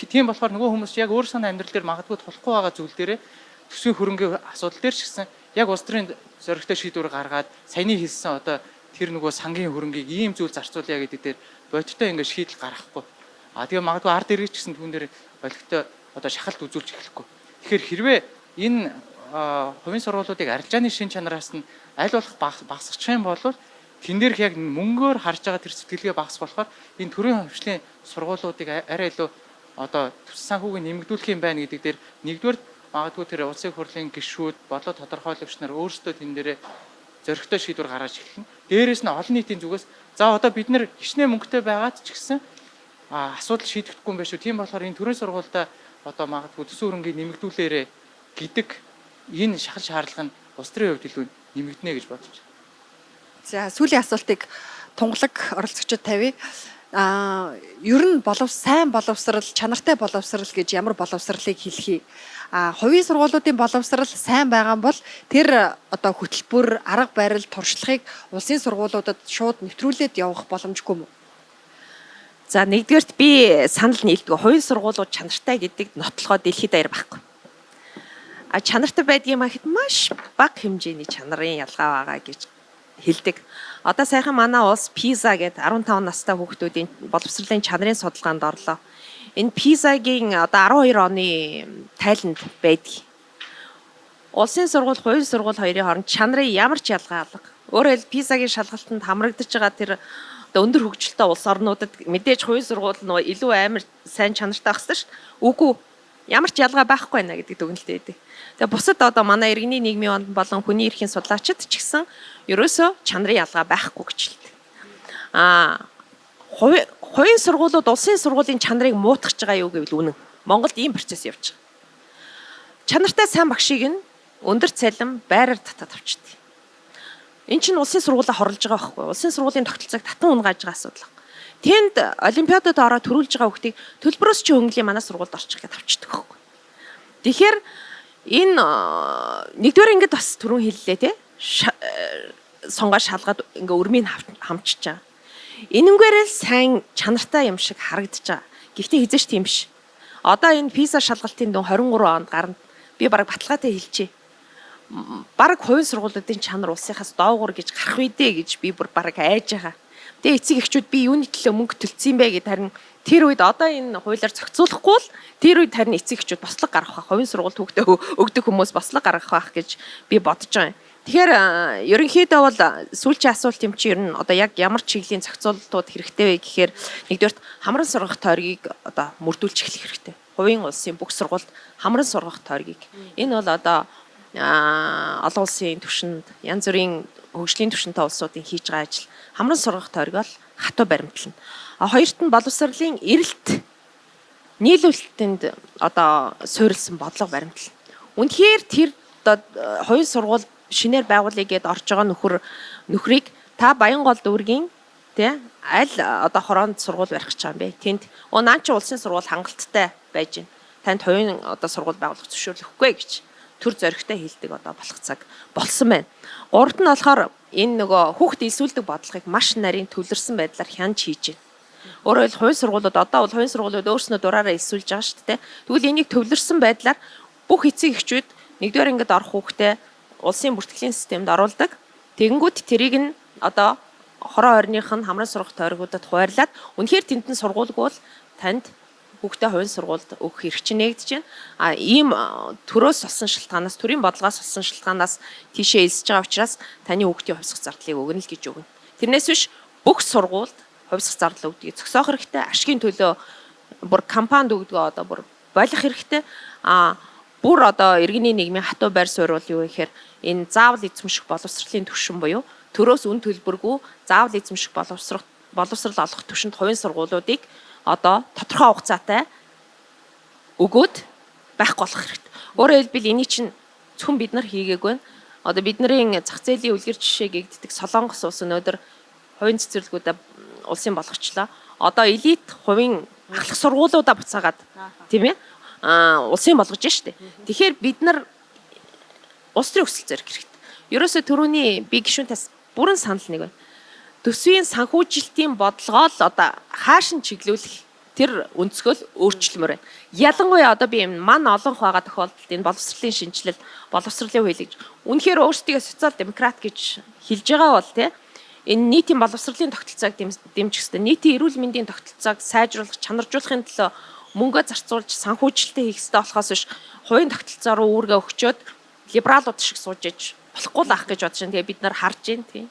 Тийм болохоор нөгөө хүмүүс яг өөр санаа амьдрал дээр магадгүй тулахгүй байгаа зүйл дээрээ төсвийн хөрөнгөний асуудал дээр ч гэсэн яг улс төрийн зоригтой шийдвэр гаргаад саяны хэлсэн одоо тэр нөгөө сангийн хөрөнгийг ийм зүйл зарцуулъя гэдэг дээр бодиттой ингээд шийдэл гаргахгүй. Тэгээ магадгүй ард иргэд ч гэсэн түүн дээр олигтой одоо шахалт үзүүлж эхлэхгүй. Тэгэхээр хэрвээ энэ хувийн сургуулиудыг арилжааны шин чанараас нь аль болох багасгах юм бол тэн дээрх яг мөнгөөр харж байгаа тэр сэтгэлгээ багасгах болохоор энэ төрийн хөгжлийн сургуулиудыг арай илүү одоо төсөл санхүүгийн нэмэгдүүлэх юм байна гэдэг дээр нэгдүгээр магадгүй тэр улсын хурлын гишүүд болоо тодорхойлогч нар өөрсдөө тэн дээрээ зоригтой шийдвэр гаргаж эхэлнэ. Дээрээс нь олон нийтийн зүгээс за одоо бид нэр хичнээн мөнгөтэй байгаад ч гэсэн асуудал шийдэхгүй юм байна шүү. Тийм болохоор энэ төрийн сургуультай одоо магадгүй төсөө хөрөнгөний нэмэгдүүлээрэ гэдэг энэ шахал шаардлага нь улс төрийн хувьд илүү нэмэгдэнэ гэж бодож байна. За сүүлийн асуултыг тунгалаг оролцогчид тавья. Ер нь сайн боловсрал, чанартай боловсрал гэж ямар боловсралыг хэлхий? Хувийн сургуулиудын боловсрал сайн байгаа бол тэр одоо хөтөлбөр, арга барил, туршлагыг улсын сургуулиудад шууд нэвтрүүлээд явах боломжгүй мүү? За нэгдүгээрт би санал нийлдэг. Хувийн сургуулиуд чанартай гэдэг нотлохоо дэлхийд даяар байхгүй. Чанартай байдгийн махэд маш бага хэмжээний чанарын ялгаа байгаа гэж хэлдэг. Одоо сайхан манай улс PISA гэдэг 15 настай хүүхдүүдийн боловсролын чанарын судалгаанд орлоо. Энэ PISA-гийн одоо 12 оны тайланд байдаг. Улсын сургууль, хувийн сургууль хоёрын хооронд чанарын ямар ч ялгаа алга. Өөрөөр хэлбэл PISA-гийн шалгалтанд хамрагдаж байгаа тэр өндөр хөгжилтэй улс орнуудад мэдээж хувийн сургууль нь илүү амар сайн чанартай байх ёстой шүү дээ. Үгүй ямар ч ялгаа байхгүй байна гэдэг дүгнэлттэй байдаг. Тэгээ бусад одоо манай иргэний нийгмийн онд болон хүний эрхийн судлаачид ч гэсэн ерөөсөө чанарын ялгаа байхгүй гэж хэлдэг. Хувийн сургуулиуд улсын сургуулийн чанарыг муутгах байгаа юу гэвэл үнэн. Монголд ийм процесс явж байгаа. Чанартай сайн багшийг нь өндөр цалин байраар татаад авчдаг. Энэ чинь улсын сургуулиа хорлож байгаа байхгүй. Улсын сургуулийн тогтолцоог татан унгааж байгаа асуудал. Тэнд олимпиадад ороод төрүүлж байгаа хүүхдийг төлбөрөөс чи хөнгөлийн манай сургуульд орчих гэж авчдаг байхгүй. Тэгэхээр энэ нэгдүгээр ингээд бас түрүүн хэллээ те. Сонгоо шалгаад ингээ өрмийг хамчиж байгаа. Энэнгээрээ сайн чанартай юм шиг харагдаж байгаа. Гэхдээ хизээч тийм биш. Одоо энэ PISA шалгалтын дүн 23 онд гарна. Би бараг баталгаатай хэлчихье. Бараг хувийн сургуулиудын чанар улсынхаас доогуур гэж гарах үедээ гэж би бүр бараг айж байгаа. Тэгээ эцэг эхчүүд би юуны төлөө мөнгө төлсөн юм бэ гэд харин тэр үед одоо энэ хуулиар зохицуулахгүй л тэр үед харин эцэг эхчүүд бослог гаргах байх. Хувийн сургуульд хүүхдээ өгдөг хүмүүс бослог гаргах байх гэж би бодож байгаа юм. Тэгэхээр ерөнхийдөө бол сүүлчийн асуулт юм чи ер нь одоо яг ямар чиглэлийн зохицуултууд хэрэгтэй вэ гэхээр нэгдүгээрт хамран сургах тойргийг одоо мөрдүүлж эхлэх хэрэгтэй. Хувийн улсын бүх сургуульд хамран сургах тойргийг. Энэ бол одоо олон улсын түвшинд янз бүрийн хөгжлийн түвшинтэй улсуудын хийж байгаа ажил хамран сургах тойрог бол хатуу баримтлана. Хоёрт нь боловсролын эрэлт нийлүүлэлтэнд одоо суурилсан бодлого баримтлана. Үнэхээр тэр одоо хувийн сургууль шинээр байгуулъя гэдээ орж байгаа нөхрийг та Баянгол дүүргийн тий аль одоо хороонд сургууль барих гэж байгаа юм бэ? Тэнд наан чи улсын сургууль хангалттай байж байна. Танд хувийн одоо сургууль байгуулах зөвшөөрлөхгүй гэж төр зоригтой хэлдэг одоо болох цаг болсон байна. Гуравт нь болохоор энэ нөгөө хүүхд илсүүлдэг бодлогыг маш нарийн төвлөрсөн байдлаар хянж хийж байна. Өөрөөр хэлбэл хувийн сургуулиуд одоо бол хувийн сургуулиуд өөрснөө дураараа илсүүлж байгаа шүү дээ. Тэгвэл энийг төвлөрсөн байдлаар бүх эцэг эхчүүд нэгдүгээр ангид орох хүүхдээ улсын бүртгэлийн системд оруулдаг. Тэгэнгүүт тэрийг нь одоо хороо ойрных нь хамран сургах тойргуудад хуваарлаад үнэхээр тентэн сургуулгүй бол танд хүүхдээ хувийн сургуульд өгөх хэрэг чинь нэгдэж байна. Ийм төрөөс олсон шалтгаанаас, төрийн бодлогоос олсон шалтгаанаас тийшээ илсэж байгаа учраас таны хүүхдийн хувьсгах зардлыг өгнө л гэж өгнө. Тэрнээс биш бүх сургуульд хувьсгах зардал өгдгийг зогсоох хэрэгтэй. Ашигын төлөө бүр компанид өгдөг одоо бүр болох хэрэгтэй. Бүр одоо иргэний нийгмийн хатуу байр суурь бол юу гэхээр энэ заавал эзэмших боловсролын түвшин буюу төрөөс үн төлбөргүй заавал эзэмших боловсрал олох түвшинд хувийн сургуулиудыг одоо тодорхой хугацаатай өгөөд байхгүй болох хэрэгтэй. Өөрөөр хэлбэл энийг чинь зөвхөн бид нар хийгээгүй. Одоо бидний зах зээлийн үлгэр жишээ гэгддэг Солонгос улс өнөөдөр хувийн цэцэрлэгүүдээ улсын болгочлоо. Одоо элит хувийн ахлах сургуулиудаа буцаагаад тийм ээ улсын болгож штэ. Тэгэхээр бид нар улс төрийн өсөлт зориг хэрэгтэй. Ерөөсө түрүүний би гишүүнтээс бүрэн санал нэг байна. Төсвийн санхүүжилтийн бодлогоо л одоо хаашин чиглүүлэх тэр өнцгөл өөрчлөмөр байна. Ялангуяа одоо би энэ мань олон байгаа тохиолдолд энэ боловсролын шинжилэл, боловсролын хууль гэж үнэхээр өөрсдөө социал демократ гэж хэлж байгаа бол тий энэ нийтийн боловсролын тогтолцоог дэмжих хэрэгтэй. Нийтийн эрүүл мэндийн тогтолцоог сайжруулах, чанаржуулахын төлөө мөнгө зарцуулж санхүүжилтээ хийх хэрэгтэй болохоос биш хувийн тогтолцоо руу үүргээ өгчөөд либералууд шиг сууж иж болохгүй л ах гэж бодож байна. Тэгээ бид нар харж байна тийм.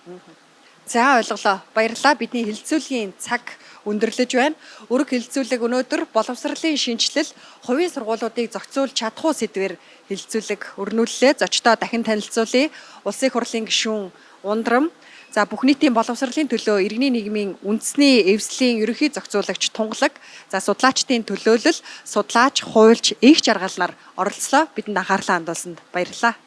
За ойлголоо. Баярлалаа. Бидний хилцүүлгийн цаг өндөрлөж байна. Өрг хилцүүлэг өнөөдөр боловсролын шинжилэл, хувийн сургуулиудыг зохицуулж чадах уу сэдвээр хилцүүлэг өрнүүллээ. Зочдоо дахин танилцуулъя. Улсын их хурлын гишүүн Ундрам. За бүх нийтийн боловсролын төлөө иргэний нийгмийн үндэсний эвслийн ерөнхий зохицуулагч Тунгалаг. За судлаачдын төлөөлөл, судлаач, хуульч, эх жаргалнаар оролцлоо. Бидэнд анхаарлаа хандуулсанд баярлалаа.